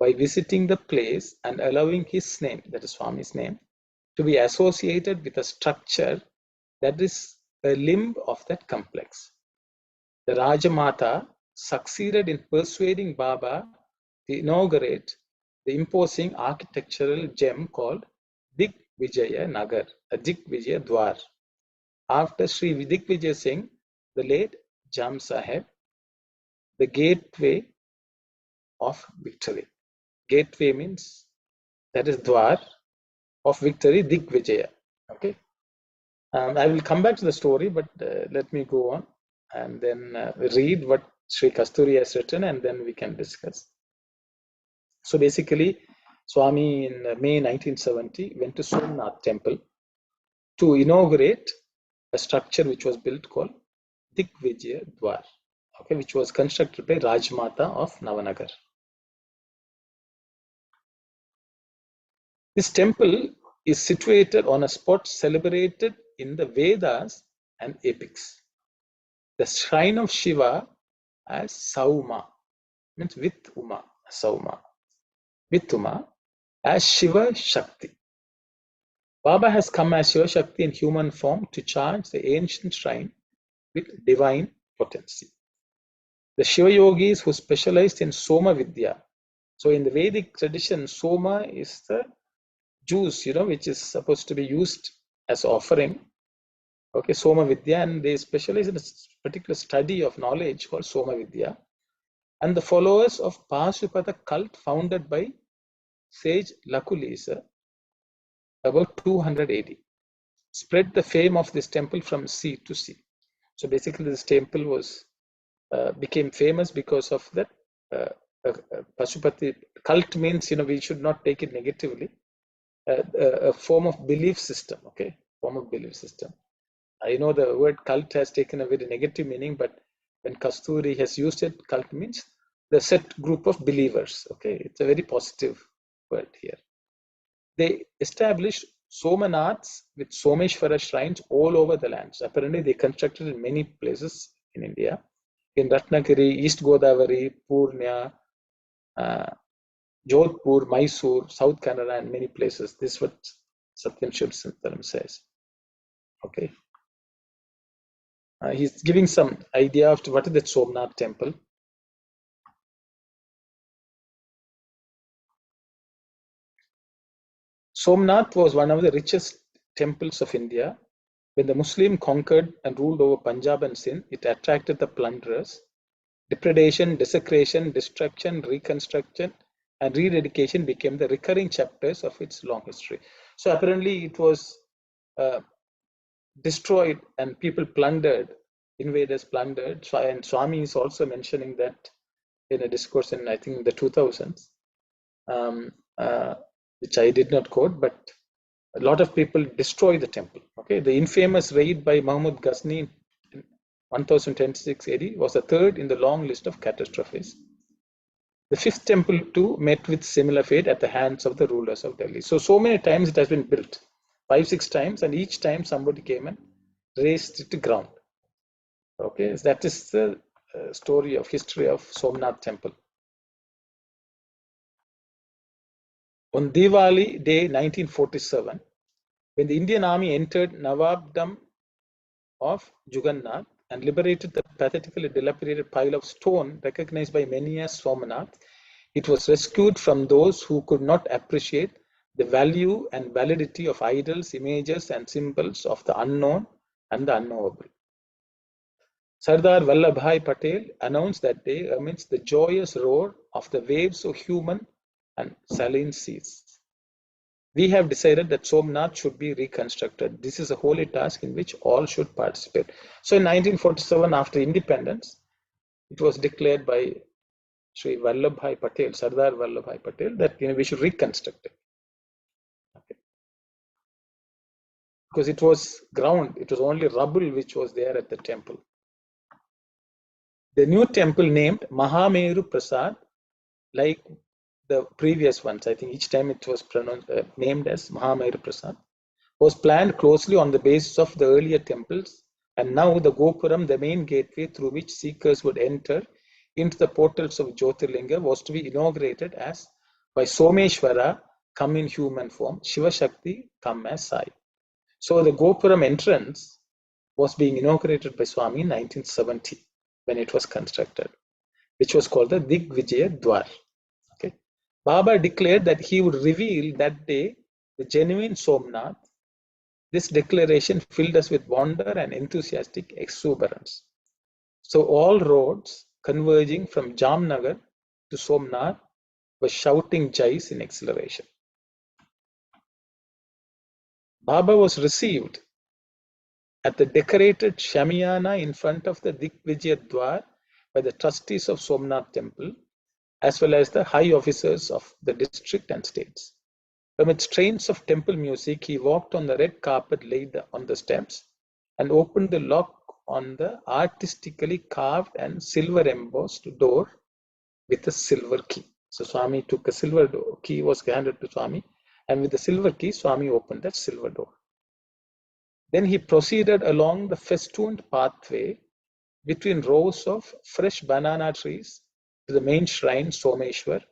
by visiting the place and allowing his name, that is Swami's name, to be associated with a structure that is a limb of that complex. The Rajamata succeeded in persuading Baba to inaugurate the imposing architectural gem called Digvijaya Nagar, a Digvijaya Dwar, after Sri Digvijay Singh, the late Jam Sahib, the gateway of victory. Gateway means, that is Dwar of victory, Digvijaya. Okay. I will come back to the story, but let me go on and then read what Sri Kasturi has written, and then we can discuss. So basically, Swami in May 1970 went to Somnath temple to inaugurate a structure which was built called Digvijaya Dwar, okay, which was constructed by Rajmata of Navanagar. This temple is situated on a spot celebrated in the Vedas and epics. The shrine of Shiva as Sauma, means with Uma, Sauma, with Uma, as Shiva Shakti. Baba has come as Shiva Shakti in human form to charge the ancient shrine with divine potency. The Shiva yogis who specialized in Soma Vidya. So in the Vedic tradition, Soma is the juice, which is supposed to be used as offering. Okay, Soma Vidya, and they specialize in a particular study of knowledge called Soma Vidya. And the followers of Pasupada cult founded by sage Lakulisa about 200 AD spread the fame of this temple from sea to sea. So basically this temple was became famous because of that Pashupati cult. Means, we should not take it negatively. A form of belief system, okay, form of belief system. I know the word cult has taken a very negative meaning, but when Kasturi has used it, cult means the set group of believers. Okay, it's a very positive word here. They established Somanaths with Someshwara shrines all over the lands. Apparently, they constructed in many places in India, in Ratnagiri, East Godavari, Purnia, Jodhpur, Mysore, South Kannada, and many places. This is what Satyam Shivam Sundaram says. Okay. He's giving some idea of what is the Somnath temple. Somnath was one of the richest temples of India. When the Muslim conquered and ruled over Punjab and Sindh, it attracted the plunderers. Depredation, desecration, destruction, reconstruction, and rededication became the recurring chapters of its long history. So apparently it was destroyed and people plundered, invaders plundered. And Swami is also mentioning that in a discourse in, I think, the 2000s, which I did not quote, but a lot of people destroy the temple. Okay, the infamous raid by Mahmud Ghazni in 1026 AD was the third in the long list of catastrophes. The fifth temple too met with similar fate at the hands of the rulers of Delhi. So many times it has been built, 5-6 times, and each time somebody came and razed it to ground. Okay, so that is the story of history of Somnath temple. On Diwali day 1947, when the Indian army entered Nawabdom of Jugannath and liberated the pathetically dilapidated pile of stone recognized by many as Somnath, it was rescued from those who could not appreciate the value and validity of idols, images, and symbols of the unknown and the unknowable. Sardar Vallabhbhai Patel announced that day amidst the joyous roar of the waves of human and saline seas. We have decided that Somnath should be reconstructed. This is a holy task in which all should participate. So in 1947, after independence, it was declared by Sri Vallabhbhai Patel, Sardar Vallabhbhai Patel, that we should reconstruct it. Okay. Because it was ground, it was only rubble which was there at the temple. The new temple named Mahameru Prasad, like the previous ones, I think each time it was named as Mahameru Prasad, was planned closely on the basis of the earlier temples, and now the Gopuram, the main gateway through which seekers would enter into the portals of Jyotirlinga, was to be inaugurated as by Someshwara come in human form, Shiva Shakti come as Sai. So the Gopuram entrance was being inaugurated by Swami in 1970 when it was constructed, which was called the Digvijaya Dwar. Okay. Baba declared that he would reveal that day the genuine Somnath. This declaration filled us with wonder and enthusiastic exuberance. So all roads converging from Jamnagar to Somnath were shouting jais in exhilaration. Baba was received at the decorated Shamiana in front of the Digvijaya Dwar by the trustees of Somnath temple, as well as the high officers of the district and states. Amid strains of temple music, he walked on the red carpet laid on the steps and opened the lock on the artistically carved and silver embossed door with a silver key. So Swami took a silver key, was handed to Swami, and with the silver key, Swami opened that silver door. Then he proceeded along the festooned pathway between rows of fresh banana trees to the main shrine Someshwar,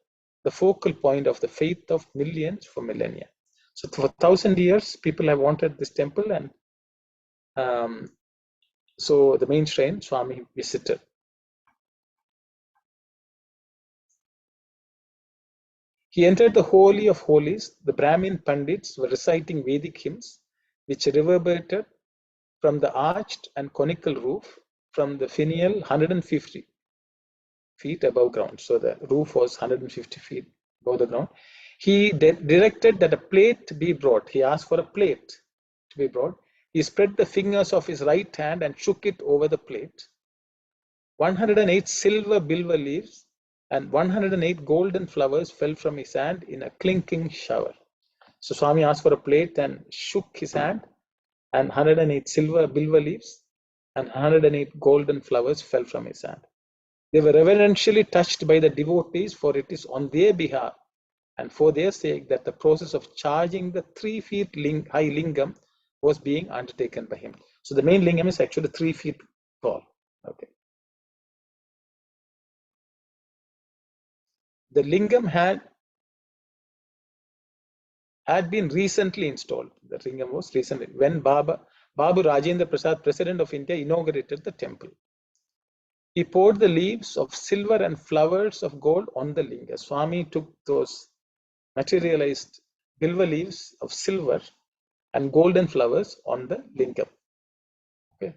the focal point of the faith of millions for millennia. So for 1,000 years, people have wanted this temple, and so the main shrine Swami visited. He entered the Holy of Holies. The Brahmin Pandits were reciting Vedic hymns, which reverberated from the arched and conical roof from the finial 150 feet above ground. So the roof was 150 feet above the ground. He directed that a plate be brought. He asked for a plate to be brought. He spread the fingers of his right hand and shook it over the plate. 108 silver bilva leaves and 108 golden flowers fell from his hand in a clinking shower. So Swami asked for a plate and shook his hand, and 108 silver bilva leaves and 108 golden flowers fell from his hand. They were reverentially touched by the devotees, for it is on their behalf and for their sake that the process of charging the 3 feet high lingam was being undertaken by him. So the main lingam is actually 3 feet tall. Okay. The lingam had been recently installed. The lingam was recently when Babu Rajendra Prasad, President of India, inaugurated the temple. He poured the leaves of silver and flowers of gold on the linga. Swami took those materialized bilva leaves of silver and golden flowers on the lingam. Okay.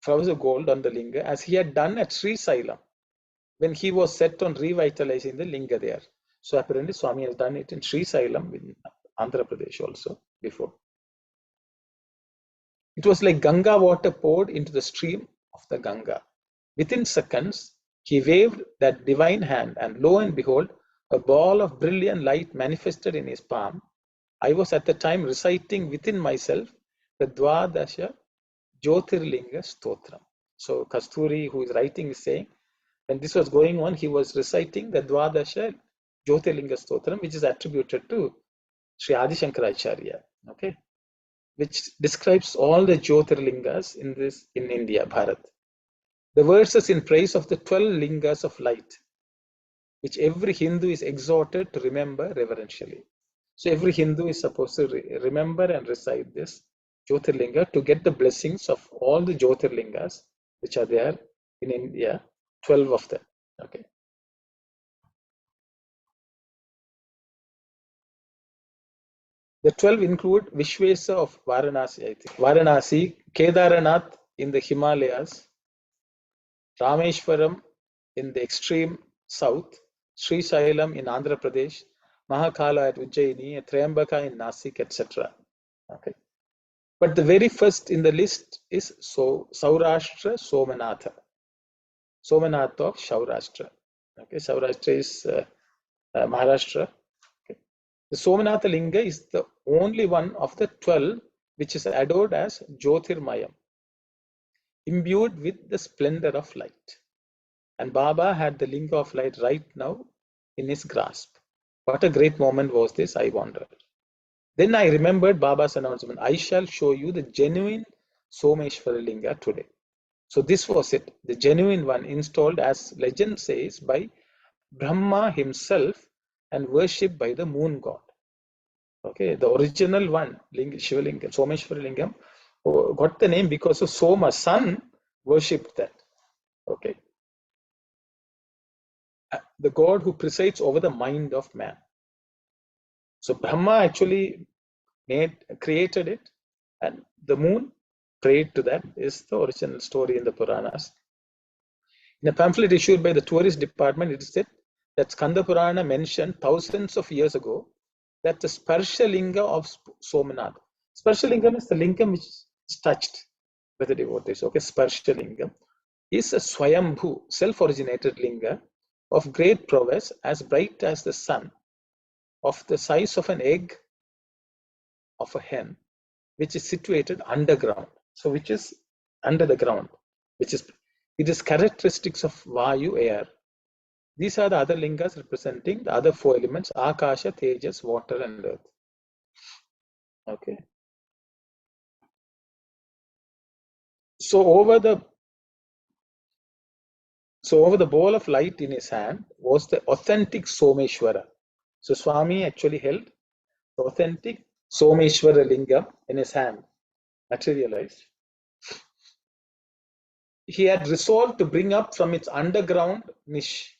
Flowers of gold on the linga, as he had done at Sri Sailam when he was set on revitalizing the linga there. So apparently Swami has done it in Sri Sailam in Andhra Pradesh also before. It was like Ganga water poured into the stream of the Ganga. Within seconds, he waved that divine hand, and lo and behold, a ball of brilliant light manifested in his palm. I was at the time reciting within myself the Dwadasha Jyotirlinga Stotram. So Kasturi, who is writing, is saying, when this was going on, he was reciting the Dwadasha Jyotirlinga Stotram, which is attributed to Sri Adi Shankaracharya, okay, which describes all the Jyotirlingas in India, Bharat. The verses in praise of the 12 lingas of light, which every Hindu is exhorted to remember reverentially. So every Hindu is supposed to remember and recite this Jyotirlinga to get the blessings of all the Jyotirlingas which are there in India, 12 of them. Okay. The 12 include Vishwesa of Varanasi, I think. Varanasi, Kedaranath in the Himalayas, Rameshwaram in the extreme south, Sri Sailam in Andhra Pradesh, Mahakala at Ujjaini, Triambaka in Nasik, etc. Okay. But the very first in the list is Saurashtra Somanatha. Somnath of Saurashtra. Okay, Saurashtra is Maharashtra. Okay. The Somanatha Linga is the only one of the 12 which is adored as Jyotirmayam, imbued with the splendor of light. And Baba had the Linga of light right now in his grasp. What a great moment was this, I wondered. Then I remembered Baba's announcement, I shall show you the genuine Someshwara Linga today. So this was it, the genuine one installed, as legend says, by Brahma himself and worshipped by the moon god. Okay, the original one, Shivalingam, Someshwara Lingam, got the name because of Soma, sun, worshipped that. Okay, the god who presides over the mind of man. So Brahma actually created it, and the moon prayed to that, is the original story in the Puranas. In a pamphlet issued by the tourist department, it is said that Skanda Purana mentioned thousands of years ago that the Sparsha Linga of Somnath. Sparsha Lingam is the lingam which is touched by the devotees. Okay, Sparsha Lingam is a Swayambhu, self-originated linga of great prowess, as bright as the sun, of the size of an egg of a hen, which is situated underground. So which is under the ground, which is, it is characteristics of Vayu, air. These are the other lingas representing the other 4 elements, Akasha, Tejas, water and earth. Okay. So over the ball of light in his hand was the authentic Someshwara. So Swami actually held the authentic Someshwara Lingam in his hand, materialized. He had resolved to bring up from its underground niche,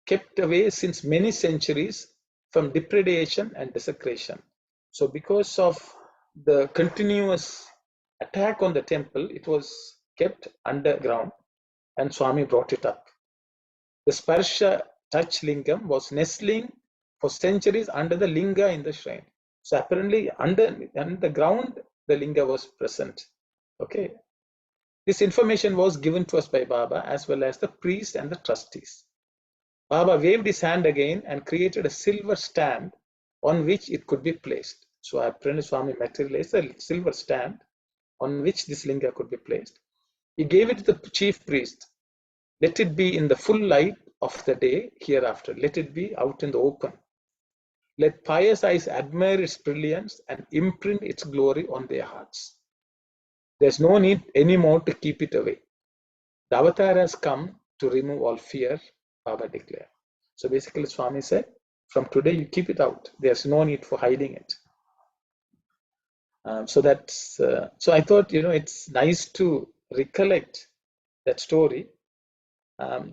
kept away since many centuries from depredation and desecration. So because of the continuous attack on the temple, it was kept underground and Swami brought it up. The Sparsha touch lingam was nestling for centuries under the linga in the shrine. So apparently under the ground, the linga was present. Okay. This information was given to us by Baba as well as the priest and the trustees. Baba waved his hand again and created a silver stand on which it could be placed. So apparently Swami materialized a silver stand on which this linga could be placed. He gave it to the chief priest. Let it be in the full light of the day hereafter. Let it be out in the open. Let pious eyes admire its brilliance and imprint its glory on their hearts. There's no need anymore to keep it away. The avatar has come to remove all fear, Baba declared. So basically Swami said, from today you keep it out. There's no need for hiding it. So I thought, it's nice to recollect that story.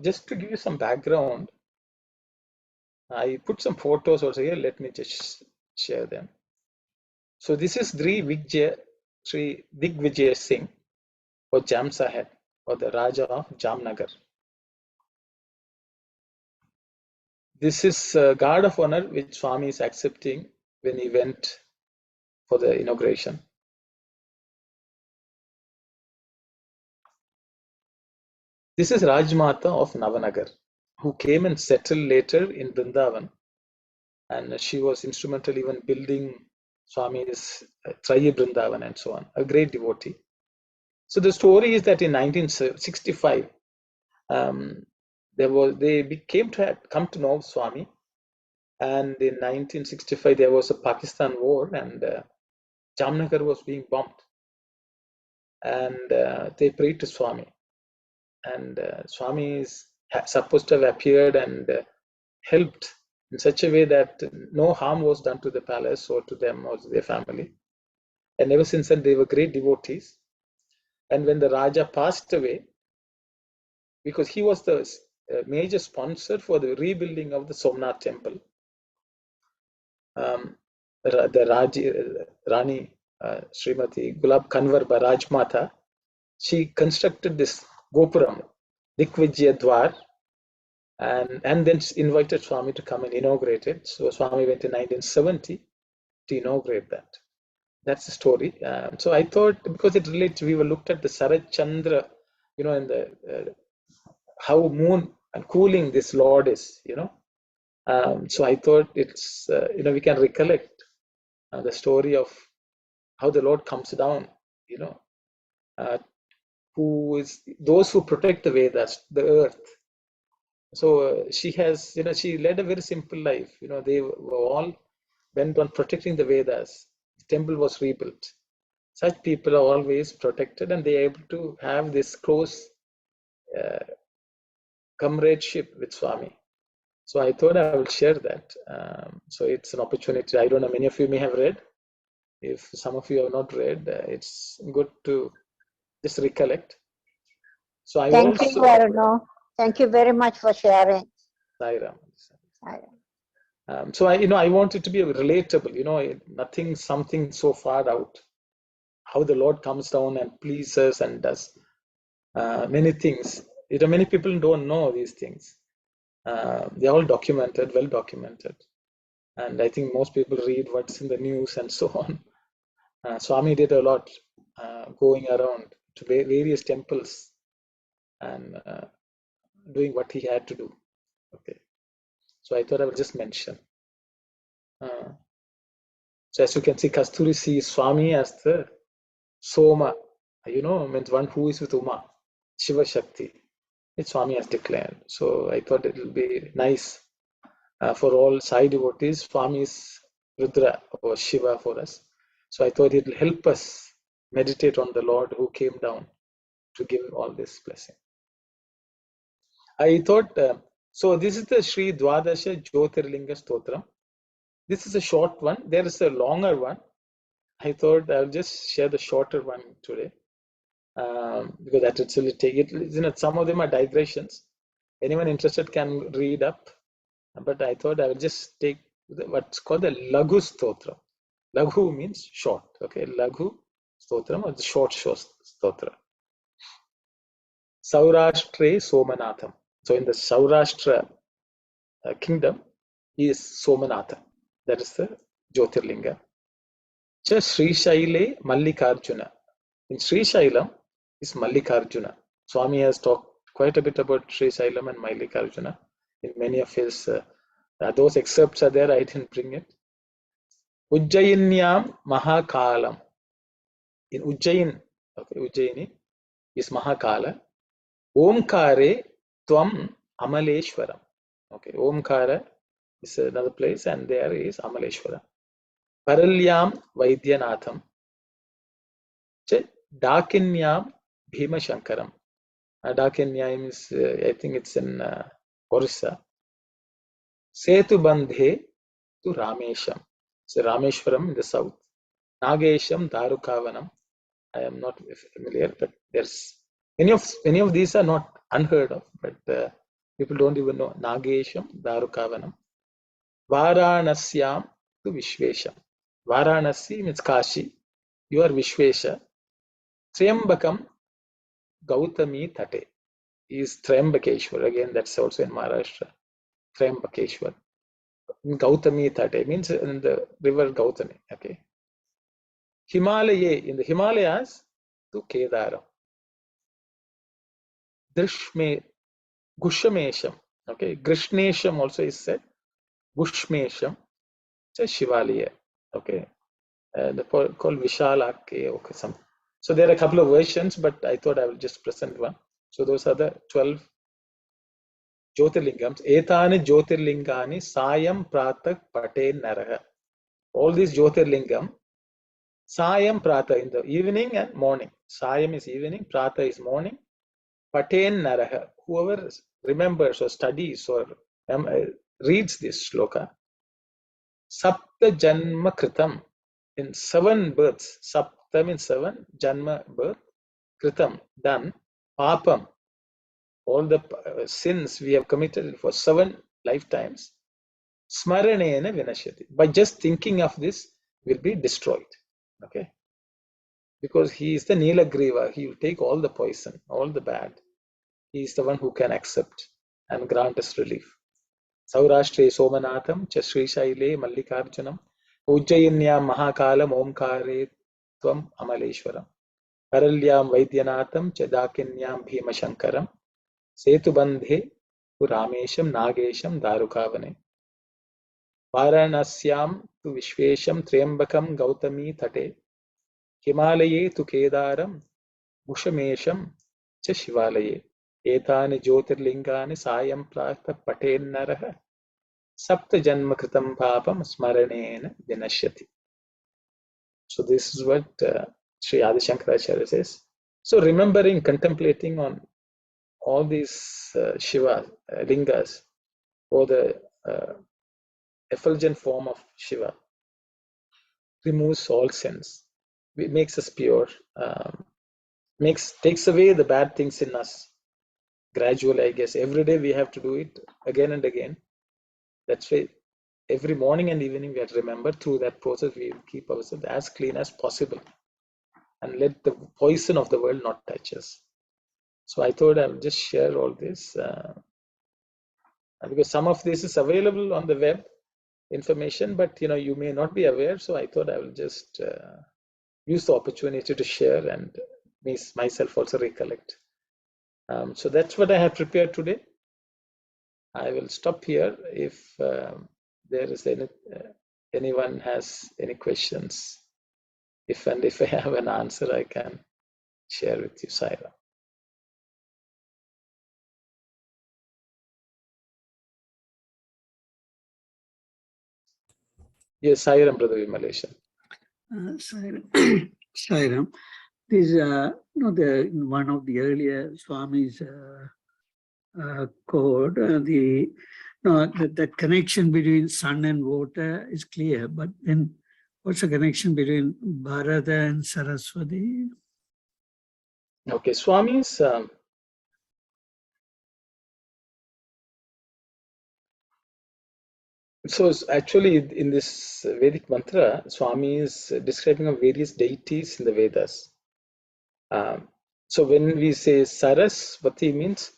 Just to give you some background, I put some photos also here. Let me just share them. So this is Sri Digvijay Singh, or Jam Saheb, or the Raja of Jamnagar. This is a guard of honor which Swami is accepting when he went for the inauguration. This is Rajmata of Navanagar, who came and settled later in Vrindavan, and she was instrumental even building Swami's Trayi Vrindavan and so on, a great devotee. So the story is that in 1965, they came to come to know Swami, and in 1965 there was a Pakistan war, and Jamnagar was being bombed, and they prayed to Swami, and Swami is supposed to have appeared and helped in such a way that no harm was done to the palace or to them or to their family. And ever since then, they were great devotees. And when the Raja passed away, because he was the major sponsor for the rebuilding of the Somnath temple, the Rani Srimati Gulab Kanwar Rajmata, she constructed this Gopuram, Dikvijaya Dwar, and then invited Swami to come and inaugurate it. So Swami went in 1970 to inaugurate that. That's the story. So I thought, because it relates, we were looked at the Sarat Chandra, in the how moon and cooling this Lord is, So I thought it's, we can recollect the story of how the Lord comes down, who is those who protect the Vedas, the earth. So she has, she led a very simple life. They were all went on protecting the Vedas. The temple was rebuilt. Such people are always protected, and they are able to have this close comradeship with Swami. So I thought I will share that. So it's an opportunity. I don't know, many of you may have read. If some of you have not read, it's good to just recollect. So I Thank also, you, Arno. Thank you very much for sharing. So I want it to be relatable. Nothing, something so far out. How the Lord comes down and pleases and does many things. Many people don't know these things. They're all documented, well documented, and I think most people read what's in the news and so on. Swami did a lot, going around to various temples and doing what he had to do. Okay, so I thought I would just mention. So as you can see, Kasturi sees Swami as the Soma, means one who is with Uma, Shiva Shakti. It's Swami has declared. So I thought it will be nice for all Sai devotees. Swami is Rudra or Shiva for us. So I thought it will help us meditate on the Lord who came down to give all this blessing. I thought, so this is the Sri Dwadasha Jyotirlinga Stotram. This is a short one. There is a longer one. I thought I'll just share the shorter one today, because that will really take it. Some of them are digressions. Anyone interested can read up, but I thought I will just take what's called the Laghu Stotra. Laghu means short. Okay, Laghu Stotram, or the short Stotra. Saurashtre Somanatham. So in the Saurashtra kingdom, he is Somanatha. That is the Jyotirlinga. Cha Sri Shaile Mallikarjuna. In Sri Shailam is Mallikarjuna. Swami has talked quite a bit about Sri Shailam and Mallikarjuna in many of his, those excerpts are there, I didn't bring it. Ujjayinyam Mahakalam. In Ujjayin, okay, Ujjayini is Mahakala. Omkare Tvam Amaleshwaram. Okay, Omkara is another place, and there is Amaleshwara. Paralyam Vaidyanatham. Dakinyam Bhima Shankaram. Dakinyam is, I think it's in Orissa. Setu Bandhe to Ramesham. So Rameshwaram in the south. Nagesham Darukavanam. I am not familiar, but there's many of these are not unheard of, but people don't even know. Nagesham Darukavanam. Varanasyam to Vishvesham. Varanasi means Kashi. You are Vishvesha. Triambakam Gautami Tate is Triambakeshwar. Again, that's also in Maharashtra. Triambakeshwar. Gautami Tate means in the river Gautami. Okay. Himalaya, in the Himalayas to Kedaram. Drishme, Gushamesham. Okay, Krishnesham also is said. Gushmesham, it's a Shivalaya. Okay, called Vishalake. Okay, some. So there are a couple of versions, but I thought I will just present one. So those are the 12 Jyotirlingams. Etani Jyotirlingani Sayam Pratak Paten Naraha. All these Jyotirlingam, Sayam Prata in the evening and morning. Sayam is evening, Prata is morning. Paten Naraha. Whoever remembers or studies or reads this shloka, Sapta Janma Kritam, in 7 births. Sapta means 7, Janma birth, Kritam, done, Papam, all the sins we have committed for 7 lifetimes, Smaranena Vinashyati. By just thinking of this, will be destroyed. Okay? Because he is the Nilagriva, he will take all the poison, all the bad. He is the one who can accept and grant us relief. Saurashtre Somanatham, Chasri Shaile, Mallikarjunam, Ujjayinyam Mahakalam, Omkare Tvam Amaleshwaram, Paralyam Vaidyanatham, Chadakinyam Bhimashankaram, Setubandhe, Ramesham, Nagesham, Darukavane, Varanasyam tu Vishvesham, Triambakam, Gautami Tate, Himalaye tu Kedaram, Mushamesham, Cha Shivalaye, Etani Jyotirlingani Sayam Prata Paten Naraha, Sapta Janma Kritam Papam Smaranena Vinashyati. So this is what Sri Adi Shankaracharya says. So remembering, contemplating on all these Shiva lingas, or the effulgent form of Shiva, removes all sins. It makes us pure, takes away the bad things in us gradually, I guess. Every day we have to do it again and again. That's why every morning and evening we have to remember. Through that process we will keep ourselves as clean as possible and let the poison of the world not touch us. So I thought I'll just share all this because some of this is available on the web information, but you may not be aware. So I thought I will just use the opportunity to share and myself also recollect. So that's what I have prepared today. I will stop here. If there is anyone has any questions, if I have an answer, I can share with you, Saira. Yes, Sairam, Brother Vimaleshan. Sairam, this in one of the earlier Swami's code, the connection between sun and water is clear, but then what's the connection between Bharata and Saraswati? Okay, Swami's so actually in this Vedic mantra, Swami is describing of various deities in the Vedas. So when we say Saraswati, means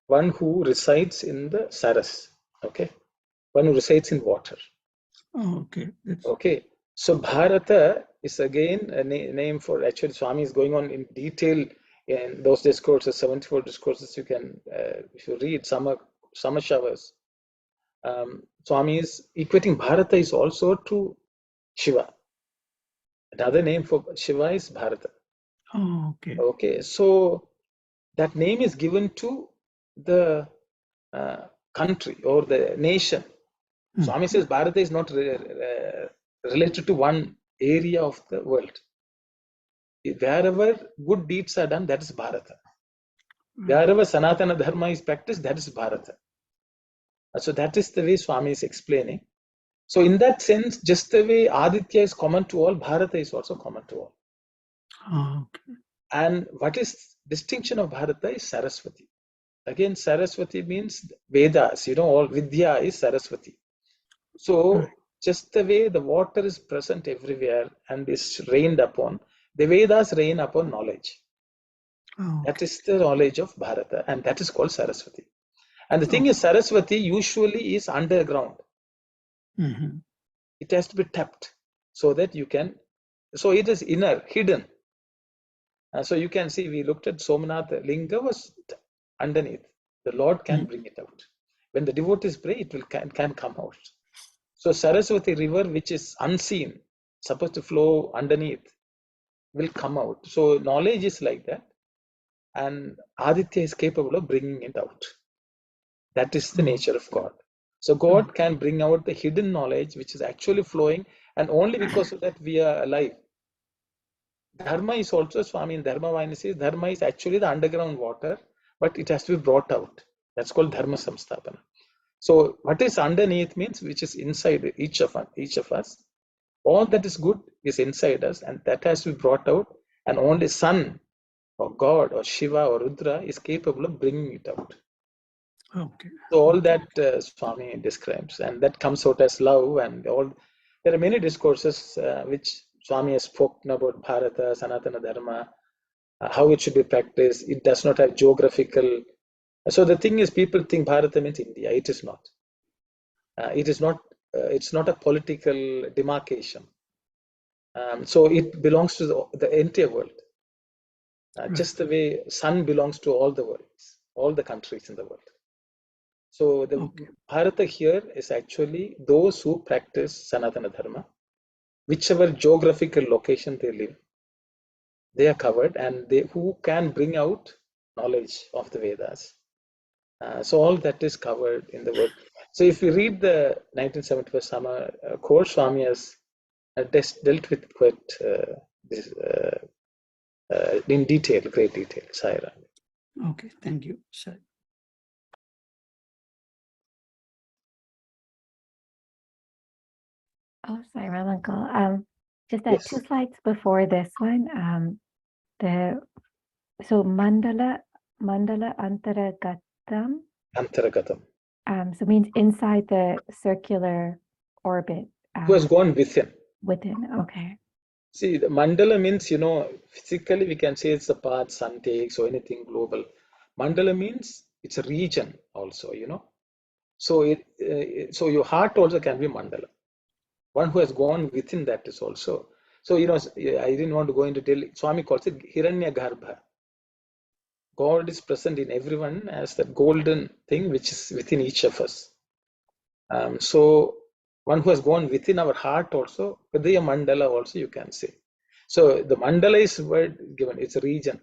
one who resides in the Saras, okay, one who resides in water. Oh, okay. Okay, so Bharata is again a name for, actually Swami is going on in detail in those discourses, 74 discourses. You can, if you read summer showers, Swami is equating Bharata is also to Shiva. Another name for Shiva is Bharata. Oh, okay. Okay, so that name is given to the country or the nation. Swami says Bharata is not related to one area of the world. Wherever good deeds are done, that is Bharata. Wherever Sanatana Dharma is practiced, that is Bharata. So that is the way Swami is explaining. So in that sense, just the way Aditya is common to all, Bharata is also common to all. Oh, okay. And what is distinction of Bharata is Saraswati. Again, Saraswati means Vedas, all Vidya is Saraswati. So just the way the water is present everywhere and is rained upon, the Vedas rain upon knowledge. Oh, okay. That is the knowledge of Bharata, and that is called Saraswati. And the thing is, Saraswati usually is underground. It has to be tapped so that you can, so it is inner, hidden. So you can see, we looked at Somnath Linga was underneath, the Lord can bring it out. When the devotees pray, it can come out. So Saraswati river, which is unseen, supposed to flow underneath, will come out. So knowledge is like that, and Aditya is capable of bringing it out. That is the nature of God. So God can bring out the hidden knowledge which is actually flowing, and only because of that we are alive. Dharma is also, Swami in Dharma Vayana says, Dharma is actually the underground water, but it has to be brought out. That's called Dharma Samstapana. So what is underneath means which is inside each of us. All that is good is inside us, and that has to be brought out, and only Sun or God or Shiva or Rudra is capable of bringing it out. Okay. So all that Swami describes, and that comes out as love, and all. There are many discourses which Swami has spoken about Bharata, Sanatana Dharma, how it should be practiced. It does not have geographical. So the thing is, people think Bharata means India. It is not. It is not. It's not a political demarcation. So it belongs to the entire world. Just the way sun belongs to all the worlds, all the countries in the world. So the Bharata here is actually those who practice Sanatana Dharma, whichever geographical location they live, they are covered, and they who can bring out knowledge of the Vedas. So all that is covered in the word. So if you read the 1975 Sama course, Swami has dealt with quite this in detail, great detail. Saira. Okay, thank you, sir. Oh, sorry, Ram uncle. Just Yes. 2 slides before this one. So mandala antaragatam. Antaragatam. So means inside the circular orbit. Who has gone within? Within. Okay. See, the mandala means, physically we can say it's the path sun takes or anything global. Mandala means it's a region also, So so your heart also can be mandala. One who has gone within that is also. So, I didn't want to go into detail. Swami calls it Hiranya Garbha. God is present in everyone as that golden thing which is within each of us. So one who has gone within our heart also, Hridaya Mandala also you can say. So the mandala is word given, it's a region.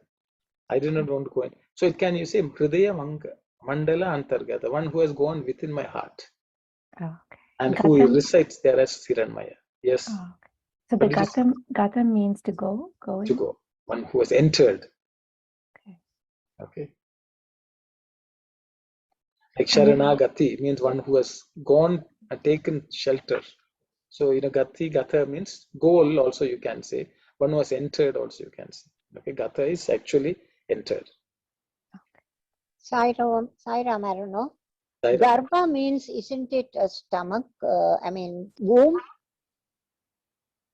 I did not want to go in. So it can you say Hridaya Mandala Antarga, the one who has gone within my heart. Okay. And Gatam, who resides there as Hiranmaya. Yes. Oh, okay. So the gatam means to go, going. To go. One who has entered. Okay. Like Sharanagati means one who has gone and taken shelter. So Gata means goal also you can say. One who has entered also you can say. Okay, Gata is actually entered. Sairam, I don't know. Sairam. Garbha means, isn't it a stomach? Womb?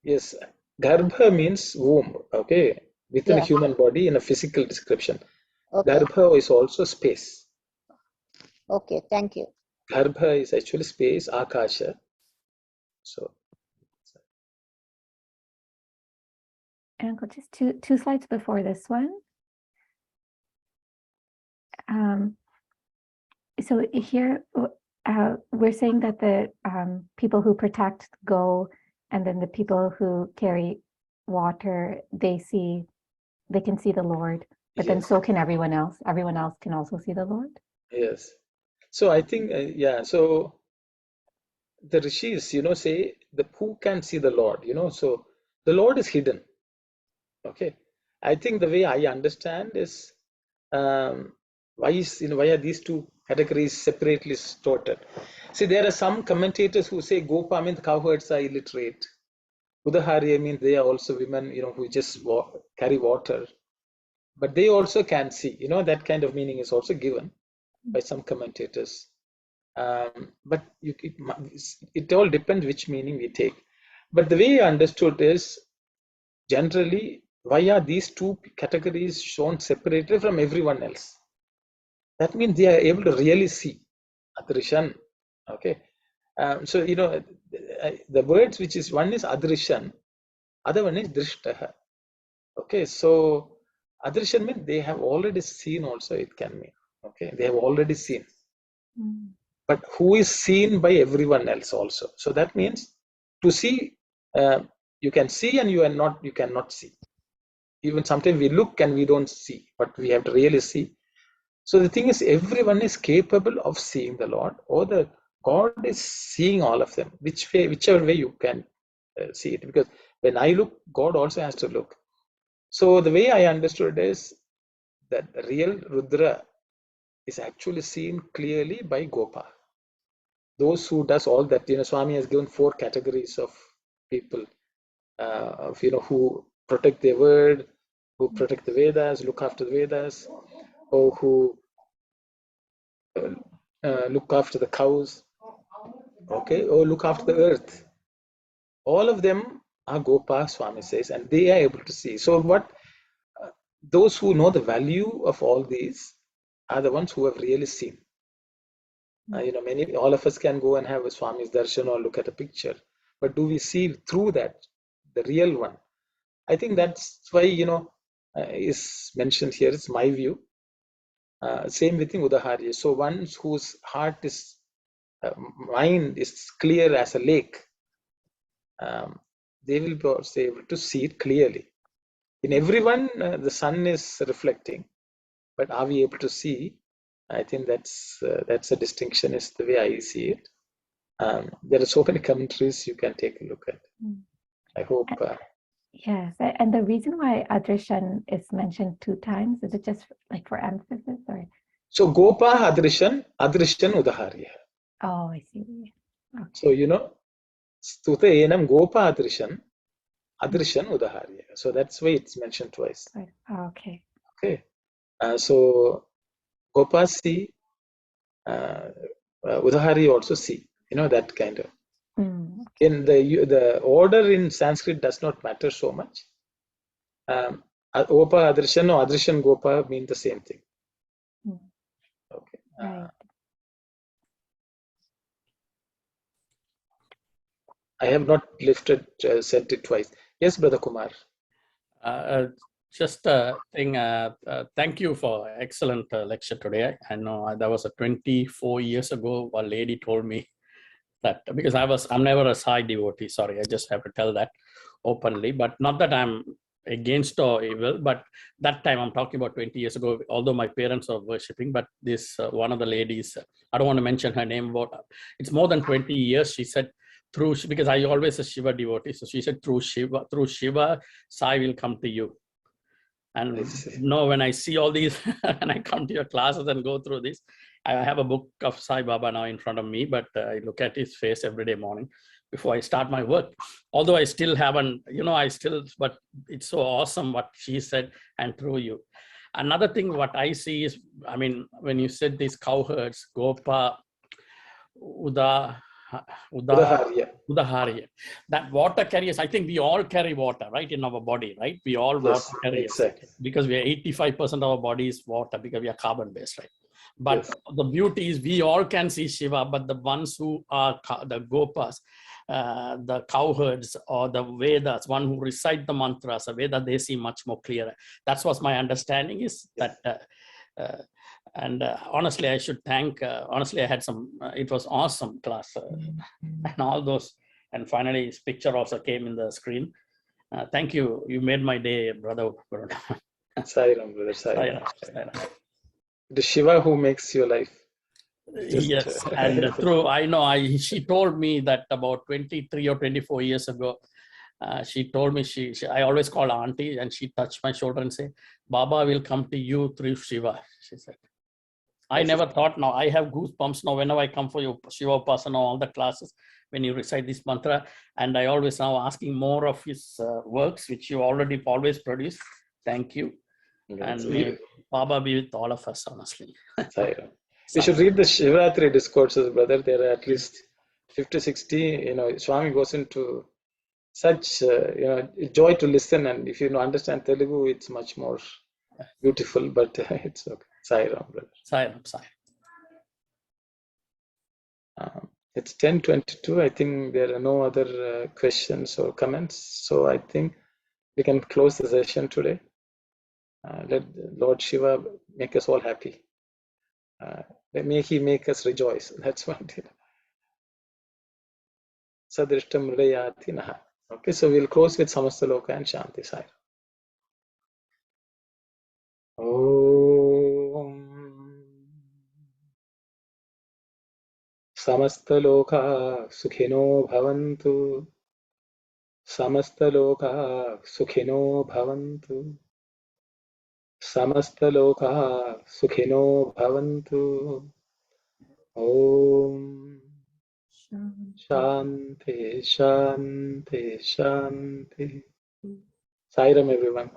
Yes, Garbha means womb, okay, within a human body in a physical description. Okay. Garbha is also space. Okay, thank you. Garbha is actually space, Akasha. So. And just two slides before this one. So here we're saying that the people who protect go, and then the people who carry water, they can see the Lord, but then so can everyone else. Everyone else can also see the Lord. Yes. So I think, so the Rishis, say who can see the Lord, so the Lord is hidden. Okay. I think the way I understand is, why are these two categories separately sorted? See, there are some commentators who say Gopa means cowherds are illiterate. Udahariya means they are also women, who just carry water. But they also can see, that kind of meaning is also given by some commentators. But it all depends which meaning we take. But the way I understood is, generally, why are these two categories shown separately from everyone else? That means they are able to really see Adrishan. Okay. So, the words which is, one is Adrishan, other one is Drishtaha. Okay. So, Adrishan means they have already seen also, it can mean. Okay, they have already seen. Mm. But who is seen by everyone else also. So that means to see, you can see and you cannot see. Even sometimes we look and we don't see, but we have to really see. So the thing is, everyone is capable of seeing the Lord, or the God is seeing all of them. Whichever way you can see it, because when I look, God also has to look. So the way I understood is that the real Rudra is actually seen clearly by Gopa. Those who does all that, Swami has given 4 categories of people, of who protect their word, who protect the Vedas, look after the Vedas, or who look after the cows, okay, or look after the earth. All of them are Gopa, Swami says, and they are able to see. So those who know the value of all these are the ones who have really seen. All of us can go and have a Swami's darshan or look at a picture, but do we see through that the real one? I think that's why is mentioned here. It's my view. Same with Udaharya. So one whose heart is mind is clear as a lake, they will be also able to see it clearly. In everyone, the sun is reflecting, but are we able to see? I think that's a distinction, is the way I see it. There are so many commentaries you can take a look at. I hope. Yes, and the reason why Adrishan is mentioned 2 times, is it just like for emphasis or? So Gopa Adrishan Udaharya. Oh, I see. Okay. So Stuta Enam Gopa Adrishan Udaharya. So that's why it's mentioned twice. Right. Oh, okay. Okay. So Gopa see, Udaharya also see. That kind of. In the order in Sanskrit does not matter so much. Gopa Adrishan or Adrishan Gopa mean the same thing. Okay. Right. I have not said it twice. Yes, Brother Kumar. Just a thing. Thank you for excellent lecture today. I know that was 24 years ago. A lady told me that, because I'm never a Sai devotee. Sorry, I just have to tell that openly. But not that I'm against or evil, but that time I'm talking about 20 years ago. Although my parents are worshipping, but this one of the ladies, I don't want to mention her name, but it's more than 20 years. She said, because I always a Shiva devotee, so she said through Shiva, Sai will come to you. And when I see all these, and I come to your classes and go through this, I have a book of Sai Baba now in front of me, but I look at his face every day morning before I start my work. Although I still haven't, but it's so awesome what she said and through you. Another thing, what I see is, when you said these cowherds, Gopa, Udaharya, that water carriers, I think we all carry water, right, in our body, right? We all water carriers, exactly. Because we are 85% of our body is water, because we are carbon based, right? But the beauty is we all can see Shiva, but the ones who are the Gopas, the cowherds or the Vedas, one who recite the mantras, the Veda, they see much more clearer. That's what my understanding is. That and honestly, I should thank, honestly, I had it was awesome class and all those. And finally, his picture also came in the screen. Thank you. You made my day, brother. Sairam, brother. Sairam. The Shiva who makes your life. Yes, and she told me that about 23 or 24 years ago, she told me, I always call auntie, and she touched my shoulder and said, Baba will come to you through Shiva, she said. I never thought. Now I have goosebumps now whenever I come for your Shiva Upasana, all the classes, when you recite this mantra, and I always now asking more of his works, which you already always produce. Thank you. And may Baba be with all of us, honestly. You should read the Shivratri discourses, brother. There are at least 50, 60, Swami goes into such, joy to listen. And if you understand Telugu, it's much more beautiful, but it's okay. Sairam, brother. Sairam. It's 10:22. I think there are no other questions or comments. So I think we can close the session today. Let Lord Shiva make us all happy. May he make us rejoice. That's what it is. Sadrishtam hridayati naha. Okay, so we'll close with Samastaloka and Shanti Sai. Om Samastaloka Sukhino Bhavantu. Samastaloka Sukhino Bhavantu. Samastaloka Sukhino Bhavantu. Om Shanti, Shanti, Shanti. Sairam, everyone.